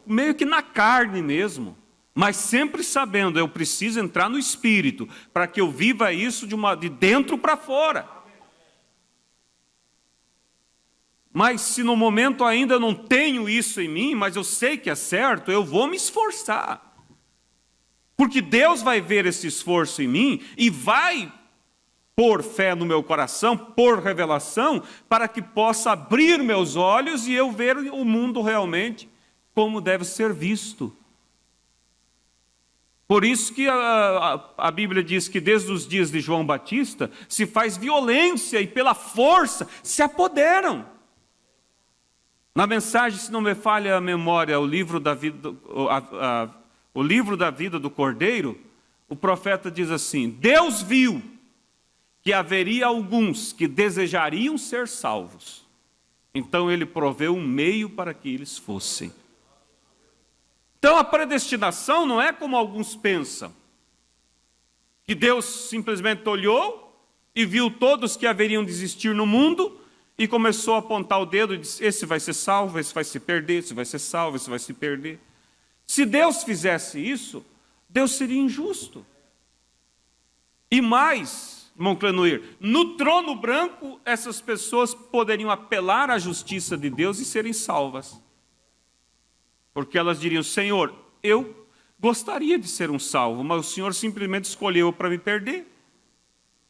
meio que na carne mesmo, mas sempre sabendo, eu preciso entrar no Espírito, para que eu viva isso de dentro para fora. Mas se no momento ainda eu não tenho isso em mim, mas eu sei que é certo, eu vou me esforçar. Porque Deus vai ver esse esforço em mim e vai pôr fé no meu coração, pôr revelação, para que possa abrir meus olhos e eu ver o mundo realmente como deve ser visto. Por isso que a Bíblia diz que desde os dias de João Batista se faz violência e pela força se apoderam. Na mensagem, se não me falha a memória, o livro da vida do Cordeiro, o profeta diz assim: Deus viu que haveria alguns que desejariam ser salvos, então ele proveu um meio para que eles fossem. Então a predestinação não é como alguns pensam, que Deus simplesmente olhou e viu todos que haveriam de existir no mundo e começou a apontar o dedo e disse: esse vai ser salvo, esse vai se perder, esse vai ser salvo, esse vai se perder. Se Deus fizesse isso, Deus seria injusto. E mais, irmão Clenoir, no trono branco, essas pessoas poderiam apelar à justiça de Deus e serem salvas. Porque elas diriam: Senhor, eu gostaria de ser um salvo, mas o Senhor simplesmente escolheu para me perder.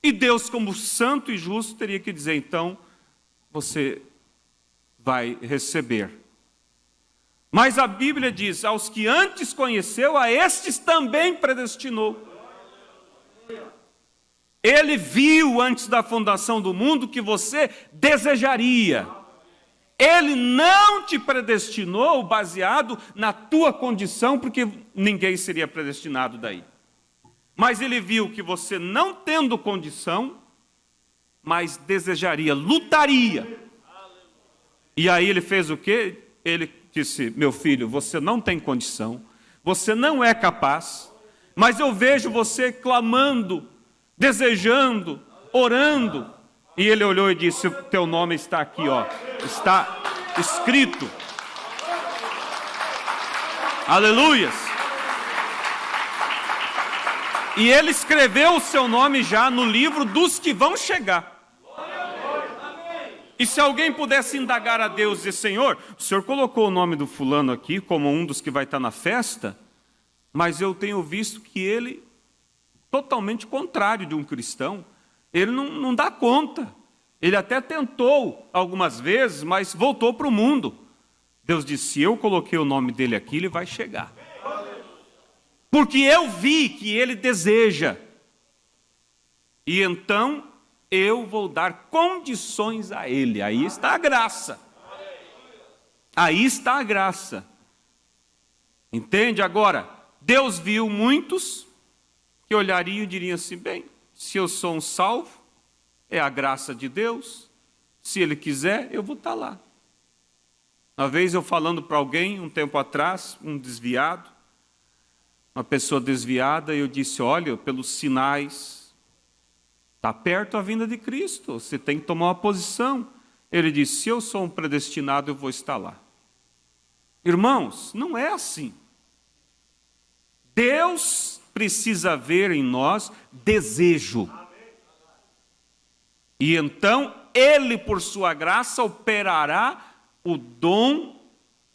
E Deus, como santo e justo, teria que dizer: então, você vai receber. Mas a Bíblia diz: aos que antes conheceu, a estes também predestinou. Ele viu antes da fundação do mundo que você desejaria. Ele não te predestinou baseado na tua condição, porque ninguém seria predestinado daí. Mas ele viu que você, não tendo condição, mas desejaria, lutaria. E aí ele fez o quê? Ele disse: meu filho, você não tem condição, você não é capaz, mas eu vejo você clamando, desejando, orando. E ele olhou e disse: o teu nome está aqui, ó, está escrito. Aleluias! E ele escreveu o seu nome já no livro dos que vão chegar. E se alguém pudesse indagar a Deus e dizer: Senhor, o Senhor colocou o nome do fulano aqui como um dos que vai estar na festa, mas eu tenho visto que ele, totalmente contrário de um cristão, ele não dá conta. Ele até tentou algumas vezes, mas voltou para o mundo. Deus disse: se eu coloquei o nome dele aqui, ele vai chegar. Porque eu vi que ele deseja. E então eu vou dar condições a ele. Aí está a graça. Aí está a graça. Entende? Agora, Deus viu muitos que olhariam e diriam assim: bem, se eu sou um salvo, é a graça de Deus. Se Ele quiser, eu vou estar lá. Uma vez eu falando para alguém, um tempo atrás, um desviado, uma pessoa desviada, eu disse: olha, pelos sinais, está perto a vinda de Cristo, você tem que tomar uma posição. Ele disse: se eu sou um predestinado, eu vou estar lá. Irmãos, não é assim. Deus precisa ver em nós desejo. E então, Ele, por sua graça, operará o dom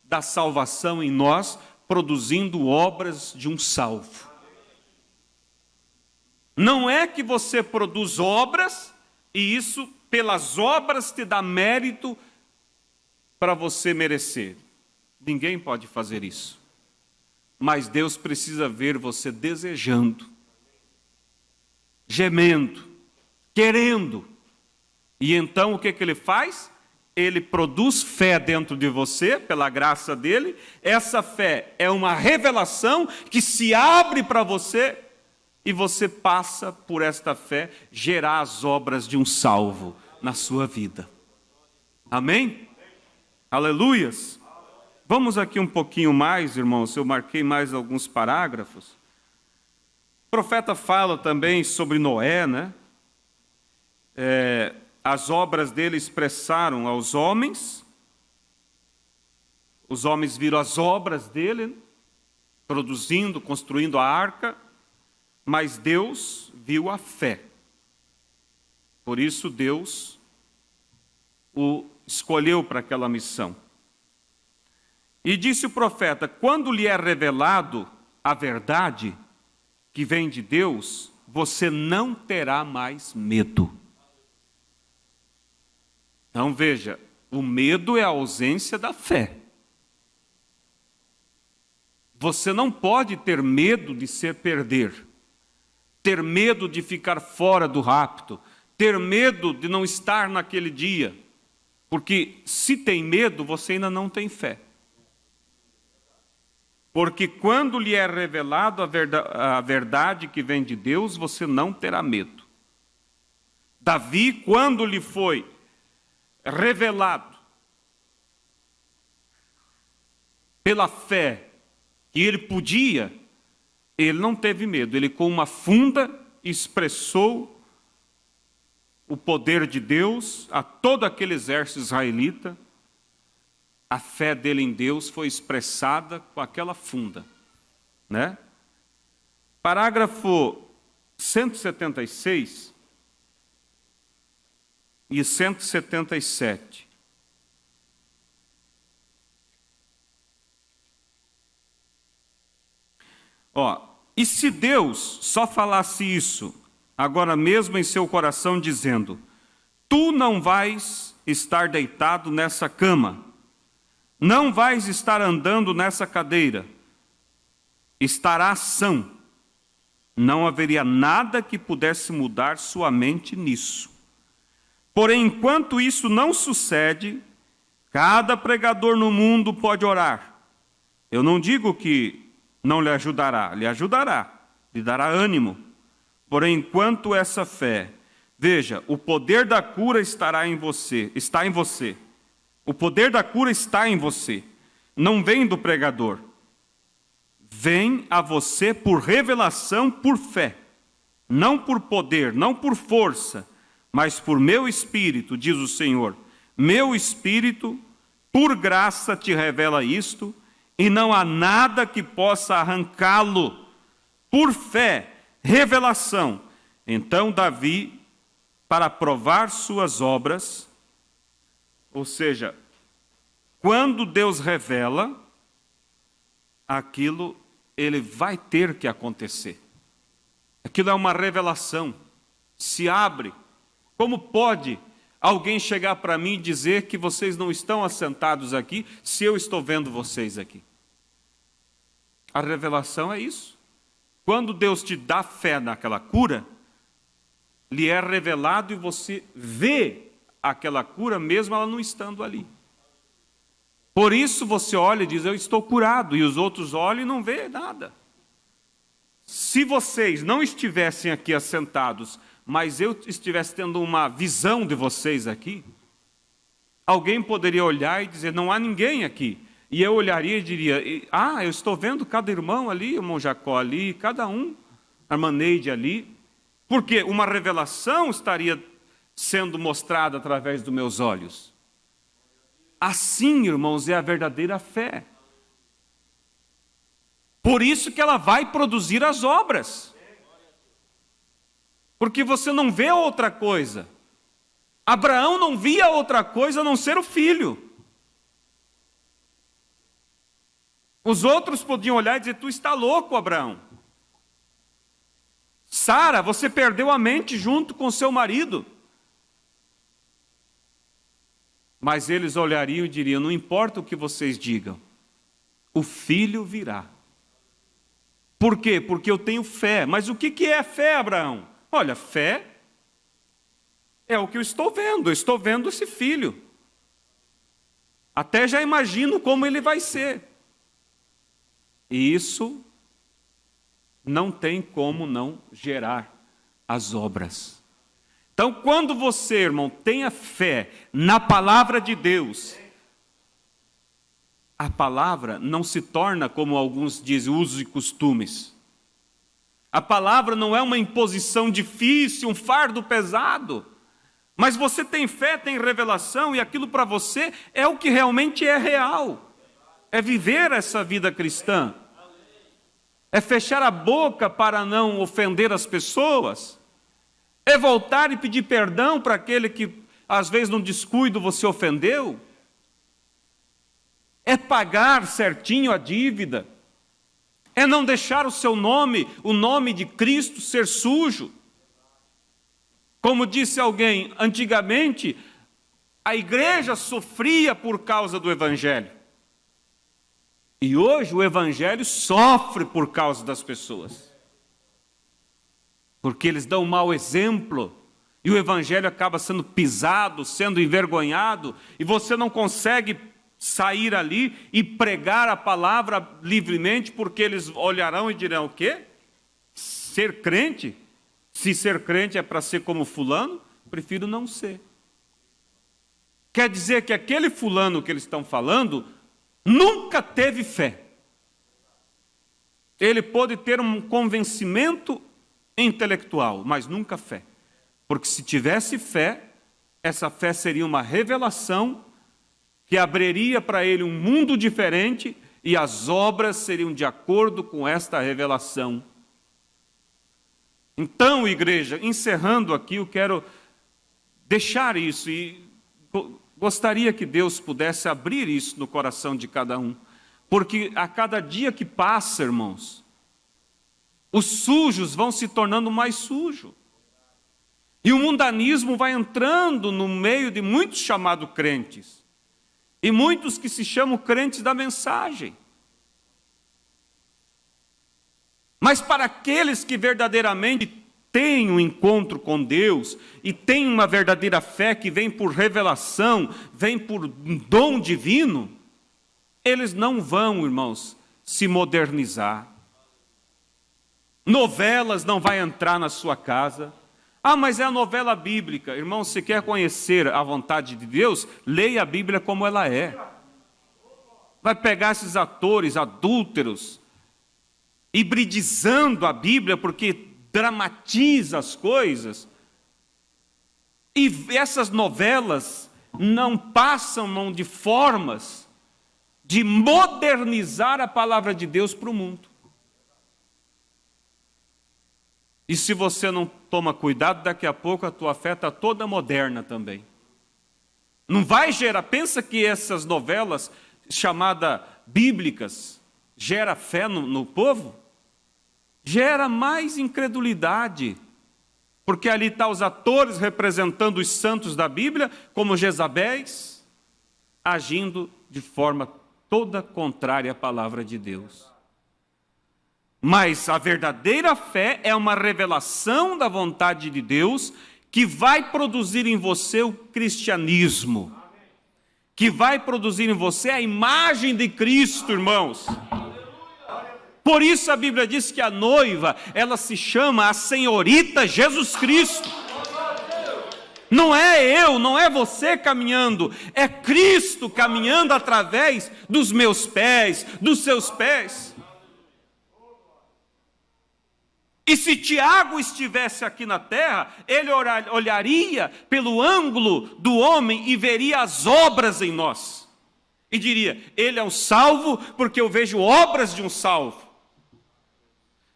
da salvação em nós, produzindo obras de um salvo. Não é que você produz obras, e isso, pelas obras, te dá mérito para você merecer. Ninguém pode fazer isso. Mas Deus precisa ver você desejando, gemendo, querendo. E então o que Ele faz? Ele produz fé dentro de você, pela graça dEle. Essa fé é uma revelação que se abre para você, e você passa por esta fé gerar as obras de um salvo na sua vida. Amém? Aleluias! Vamos aqui um pouquinho mais, irmãos. Eu marquei mais alguns parágrafos. O profeta fala também sobre Noé, né? As obras dele expressaram aos homens. Os homens viram as obras dele, produzindo, construindo a arca. Mas Deus viu a fé. Por isso Deus o escolheu para aquela missão. E disse o profeta: quando lhe é revelado a verdade que vem de Deus, você não terá mais medo. Então veja, o medo é a ausência da fé. Você não pode ter medo de se perder, ter medo de ficar fora do rapto, ter medo de não estar naquele dia, porque se tem medo, você ainda não tem fé. Porque quando lhe é revelado a verdade que vem de Deus, você não terá medo. Davi, quando lhe foi revelado pela fé que ele podia, ele não teve medo. Ele, com uma funda, expressou o poder de Deus a todo aquele exército israelita. A fé dele em Deus foi expressada com aquela funda, né? Parágrafo 176 e 177. Ó, e se Deus só falasse isso, agora mesmo em seu coração, dizendo: tu não vais estar deitado nessa cama, não vais estar andando nessa cadeira, estarás são, não haveria nada que pudesse mudar sua mente nisso. Porém, enquanto isso não sucede, cada pregador no mundo pode orar. Eu não digo que não lhe ajudará, lhe dará ânimo. Porém, enquanto essa fé, veja, o poder da cura está em você. O poder da cura está em você. Não vem do pregador. Vem a você por revelação, por fé. Não por poder, não por força, mas por meu espírito, diz o Senhor. Meu espírito, por graça, te revela isto, e não há nada que possa arrancá-lo. Por fé, revelação. Então Davi, para provar suas obras, ou seja, quando Deus revela, aquilo ele vai ter que acontecer. Aquilo é uma revelação. Se abre. Como pode alguém chegar para mim e dizer que vocês não estão assentados aqui, se eu estou vendo vocês aqui? A revelação é isso. Quando Deus te dá fé naquela cura, lhe é revelado e você vê aquela cura mesmo ela não estando ali. Por isso você olha e diz: eu estou curado, e os outros olham e não vê nada. Se vocês não estivessem aqui assentados, mas eu estivesse tendo uma visão de vocês aqui, alguém poderia olhar e dizer: não há ninguém aqui. E eu olharia e diria: eu estou vendo cada irmão ali, o irmão Jacó ali, cada um, a irmã Neide ali, porque uma revelação estaria sendo mostrada através dos meus olhos. Assim, irmãos, é a verdadeira fé. Por isso que ela vai produzir as obras. Porque você não vê outra coisa. Abraão não via outra coisa a não ser o filho. Os outros podiam olhar e dizer: tu está louco, Abraão. Sara, você perdeu a mente junto com seu marido. Mas eles olhariam e diriam: não importa o que vocês digam, o filho virá. Por quê? Porque eu tenho fé. Mas o que é fé, Abraão? Olha, fé é o que eu estou vendo esse filho. Até já imagino como ele vai ser. E isso não tem como não gerar as obras. Então, quando você, irmão, tenha fé na palavra de Deus, a palavra não se torna, como alguns dizem, usos e costumes. A palavra não é uma imposição difícil, um fardo pesado. Mas você tem fé, tem revelação, e aquilo para você é o que realmente é real. É viver essa vida cristã. É fechar a boca para não ofender as pessoas. É voltar e pedir perdão para aquele que, às vezes, num descuido você ofendeu. É pagar certinho a dívida. É não deixar o seu nome, o nome de Cristo, ser sujo. Como disse alguém, antigamente, a igreja sofria por causa do Evangelho. E hoje o Evangelho sofre por causa das pessoas. Porque eles dão um mau exemplo, e o Evangelho acaba sendo pisado, sendo envergonhado, e você não consegue sair ali e pregar a palavra livremente, porque eles olharão e dirão: o quê? Ser crente? Se ser crente é para ser como fulano, prefiro não ser. Quer dizer que aquele fulano que eles estão falando nunca teve fé. Ele pode ter um convencimento intelectual, mas nunca fé. Porque se tivesse fé, essa fé seria uma revelação que abriria para ele um mundo diferente e as obras seriam de acordo com esta revelação. Então, igreja, encerrando aqui, eu quero deixar isso e gostaria que Deus pudesse abrir isso no coração de cada um. Porque a cada dia que passa, irmãos, Os sujos vão se tornando mais sujos. E o mundanismo vai entrando no meio de muitos chamados crentes. E muitos que se chamam crentes da mensagem. Mas para aqueles que verdadeiramente têm um encontro com Deus e têm uma verdadeira fé que vem por revelação, vem por dom divino, eles não vão, irmãos, se modernizar. Novelas não vai entrar na sua casa. Ah, mas é a novela bíblica. Irmão, se quer conhecer a vontade de Deus, leia a Bíblia como ela é. Vai pegar esses atores adúlteros, hibridizando a Bíblia, porque dramatiza as coisas. E essas novelas não passam mão de formas de modernizar a palavra de Deus para o mundo. E se você não toma cuidado, daqui a pouco a tua fé está toda moderna também. Não vai gerar, pensa que essas novelas chamadas bíblicas gera fé no povo? Gera mais incredulidade, porque ali estão os atores representando os santos da Bíblia, como Jezabéis, agindo de forma toda contrária à palavra de Deus. Mas a verdadeira fé é uma revelação da vontade de Deus que vai produzir em você o cristianismo, que vai produzir em você a imagem de Cristo, irmãos. Por isso a Bíblia diz que a noiva, ela se chama a senhorita Jesus Cristo. Não é eu, não é você caminhando, é Cristo caminhando através dos meus pés, dos seus pés. E se Tiago estivesse aqui na terra, ele olharia pelo ângulo do homem e veria as obras em nós. E diria, ele é um salvo porque eu vejo obras de um salvo.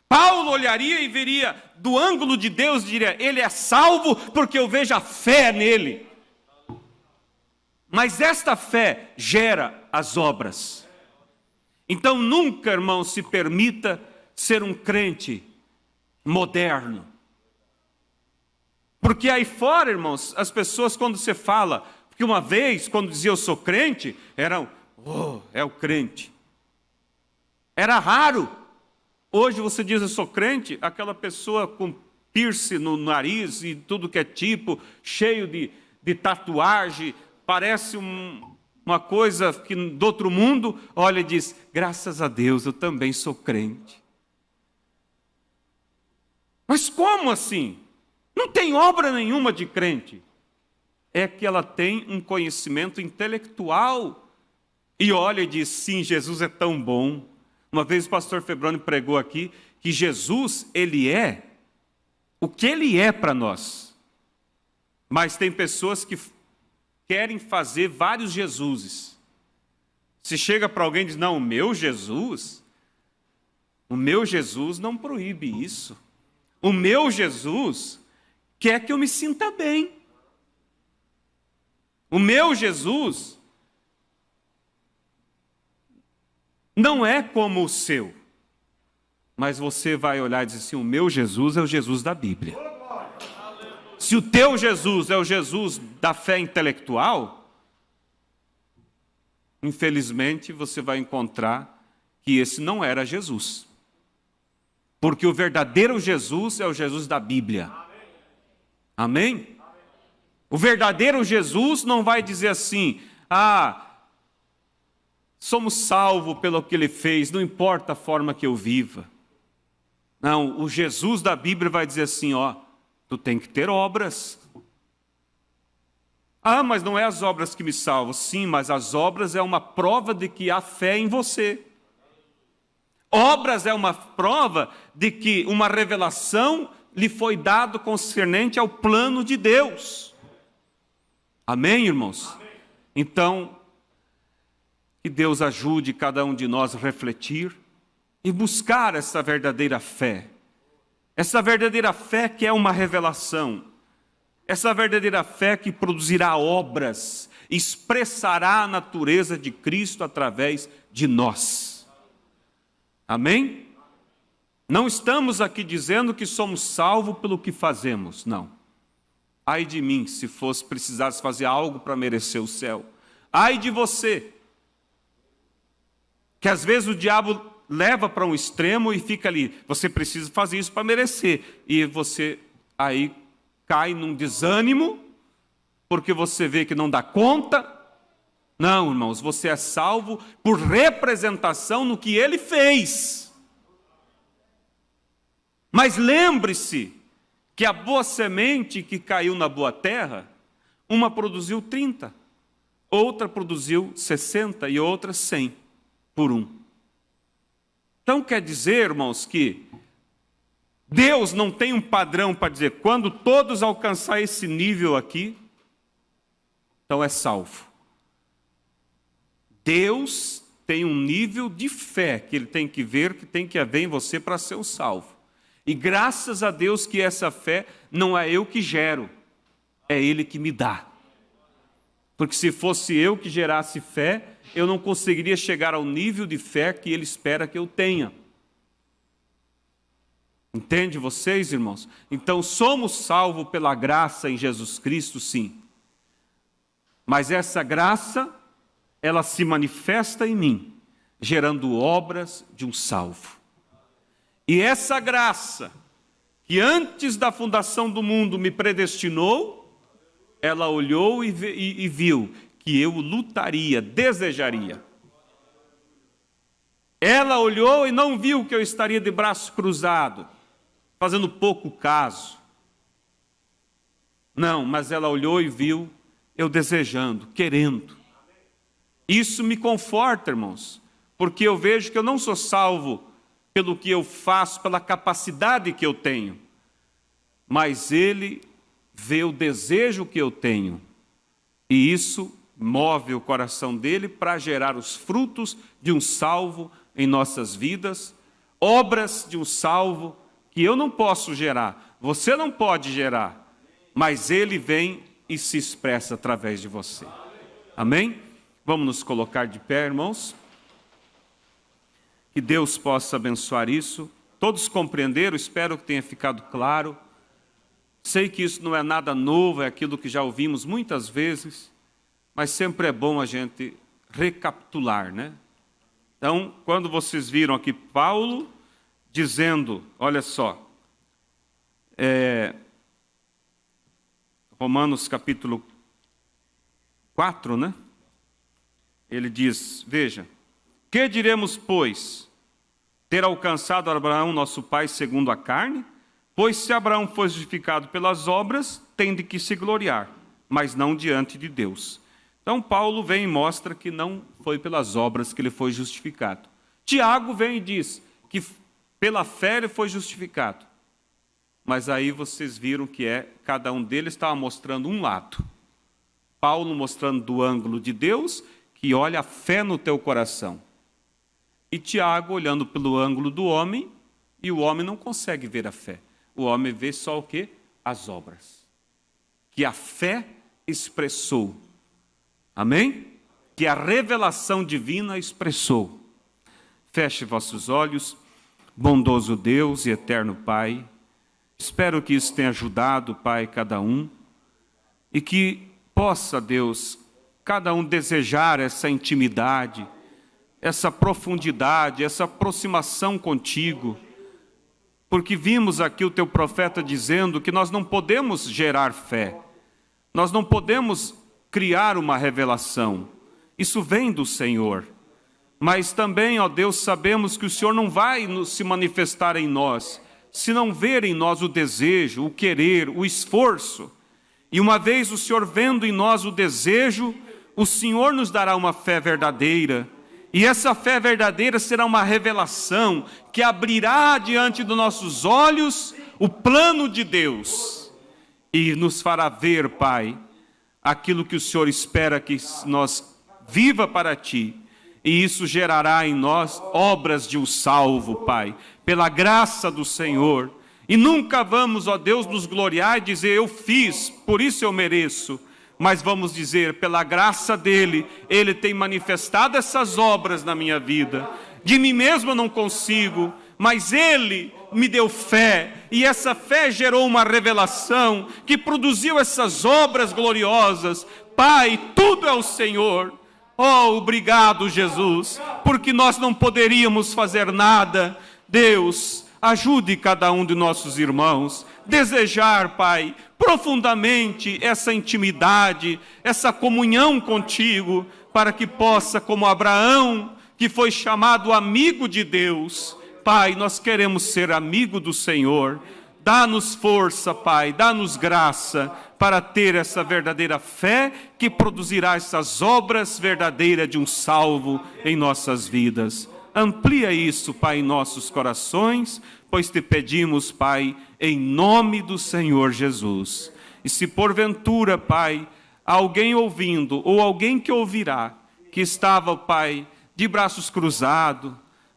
Paulo olharia e veria do ângulo de Deus e diria, ele é salvo porque eu vejo a fé nele. Mas esta fé gera as obras. Então nunca, irmão, se permita ser um crente moderno. Porque aí fora, irmãos, as pessoas quando você fala, porque uma vez, quando dizia eu sou crente, eram, é o crente. Era raro. Hoje você diz eu sou crente, aquela pessoa com piercing no nariz e tudo que é tipo, cheio de tatuagem, parece uma coisa que do outro mundo, olha e diz, graças a Deus, eu também sou crente. Mas como assim? Não tem obra nenhuma de crente. É que ela tem um conhecimento intelectual. E olha e diz, sim, Jesus é tão bom. Uma vez o pastor Febroni pregou aqui que Jesus, ele é o que ele é para nós. Mas tem pessoas que querem fazer vários Jesuses. Se chega para alguém e diz, não, o meu Jesus não proíbe isso. O meu Jesus quer que eu me sinta bem. O meu Jesus não é como o seu. Mas você vai olhar e dizer assim, o meu Jesus é o Jesus da Bíblia. Se o teu Jesus é o Jesus da fé intelectual, infelizmente você vai encontrar que esse não era Jesus. Porque o verdadeiro Jesus é o Jesus da Bíblia. Amém? O verdadeiro Jesus não vai dizer assim, somos salvos pelo que ele fez, não importa a forma que eu viva. Não, o Jesus da Bíblia vai dizer assim, tu tem que ter obras. Mas não é as obras que me salvam. Sim, mas as obras é uma prova de que há fé em você. Obras é uma prova de que uma revelação lhe foi dado concernente ao plano de Deus. Amém, irmãos? Amém. Então, que Deus ajude cada um de nós a refletir e buscar essa verdadeira fé. Essa verdadeira fé que é uma revelação. Essa verdadeira fé que produzirá obras, expressará a natureza de Cristo através de nós. Amém? Não estamos aqui dizendo que somos salvos pelo que fazemos, não. Ai de mim, se fosse precisasse fazer algo para merecer o céu. Ai de você, que às vezes o diabo leva para um extremo e fica ali, você precisa fazer isso para merecer. E você aí cai num desânimo, porque você vê que não dá conta. Não, irmãos, você é salvo por representação no que ele fez. Mas lembre-se que a boa semente que caiu na boa terra, uma produziu 30, outra produziu 60 e outra 100 por um. Então quer dizer, irmãos, que Deus não tem um padrão para dizer, quando todos alcançar esse nível aqui, então é salvo. Deus tem um nível de fé que ele tem que ver, que tem que haver em você para ser o salvo. E graças a Deus que essa fé não é eu que gero, é Ele que me dá. Porque se fosse eu que gerasse fé, eu não conseguiria chegar ao nível de fé que Ele espera que eu tenha. Entende vocês, irmãos? Então somos salvos pela graça em Jesus Cristo, sim. Mas essa graça, ela se manifesta em mim, gerando obras de um salvo. E essa graça, que antes da fundação do mundo me predestinou, ela olhou e viu que eu lutaria, desejaria. Ela olhou e não viu que eu estaria de braço cruzado, fazendo pouco caso. Não, mas ela olhou e viu eu desejando, querendo. Isso me conforta, irmãos, porque eu vejo que eu não sou salvo pelo que eu faço, pela capacidade que eu tenho, mas Ele vê o desejo que eu tenho, e isso move o coração dele para gerar os frutos de um salvo em nossas vidas, obras de um salvo que eu não posso gerar, você não pode gerar, mas Ele vem e se expressa através de você. Amém? Vamos nos colocar de pé, irmãos. Que Deus possa abençoar isso. Todos compreenderam? Espero que tenha ficado claro. Sei que isso não é nada novo, é aquilo que já ouvimos muitas vezes, mas sempre é bom a gente recapitular, né? Então, quando vocês viram aqui Paulo dizendo, olha só, Romanos capítulo 4, né? Ele diz, veja, que diremos, pois? Ter alcançado Abraão, nosso pai, segundo a carne? Pois se Abraão foi justificado pelas obras, tem de que se gloriar, mas não diante de Deus. Então Paulo vem e mostra que não foi pelas obras que ele foi justificado. Tiago vem e diz que pela fé ele foi justificado. Mas aí vocês viram que cada um deles estava mostrando um lado. Paulo mostrando do ângulo de Deus, que olha a fé no teu coração. E Tiago olhando pelo ângulo do homem, e o homem não consegue ver a fé. O homem vê só o quê? As obras. Que a fé expressou. Amém? Que a revelação divina expressou. Feche vossos olhos, bondoso Deus e eterno Pai. Espero que isso tenha ajudado, Pai, cada um. E que possa, Deus, cada um desejar essa intimidade, essa profundidade, essa aproximação contigo, porque vimos aqui o teu profeta dizendo que nós não podemos gerar fé, nós não podemos criar uma revelação, isso vem do Senhor, mas também, ó Deus, sabemos que o Senhor não vai se manifestar em nós, se não ver em nós o desejo, o querer, o esforço, e uma vez o Senhor vendo em nós o desejo, o Senhor nos dará uma fé verdadeira, e essa fé verdadeira será uma revelação que abrirá diante dos nossos olhos o plano de Deus e nos fará ver, Pai, aquilo que o Senhor espera que nós viva para Ti. E isso gerará em nós obras de um salvo, Pai, pela graça do Senhor. E nunca vamos, ó Deus, nos gloriar e dizer, eu fiz, por isso eu mereço. Mas vamos dizer, pela graça dEle, Ele tem manifestado essas obras na minha vida. De mim mesmo eu não consigo, mas Ele me deu fé, e essa fé gerou uma revelação que produziu essas obras gloriosas. Pai, tudo é o Senhor. Oh, obrigado, Jesus, porque nós não poderíamos fazer nada. Deus, ajude cada um de nossos irmãos a desejar, Pai, profundamente essa intimidade, essa comunhão contigo, para que possa, como Abraão, que foi chamado amigo de Deus, Pai, nós queremos ser amigo do Senhor. Dá-nos força, Pai, dá-nos graça para ter essa verdadeira fé que produzirá essas obras verdadeiras de um salvo em nossas vidas. Amplia isso, Pai, em nossos corações, pois te pedimos, Pai, em nome do Senhor Jesus. E se porventura, Pai, alguém ouvindo ou alguém que ouvirá, que estava, Pai, de braços cruzados,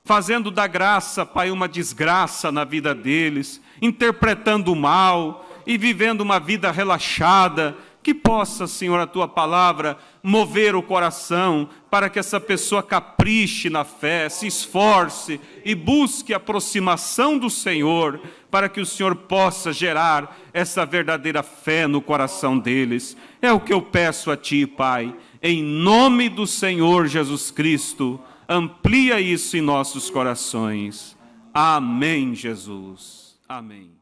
fazendo da graça, Pai, uma desgraça na vida deles, interpretando mal e vivendo uma vida relaxada, que possa, Senhor, a Tua palavra mover o coração para que essa pessoa capriche na fé, se esforce e busque a aproximação do Senhor, para que o Senhor possa gerar essa verdadeira fé no coração deles. É o que eu peço a Ti, Pai, em nome do Senhor Jesus Cristo. Amplia isso em nossos corações. Amém, Jesus. Amém.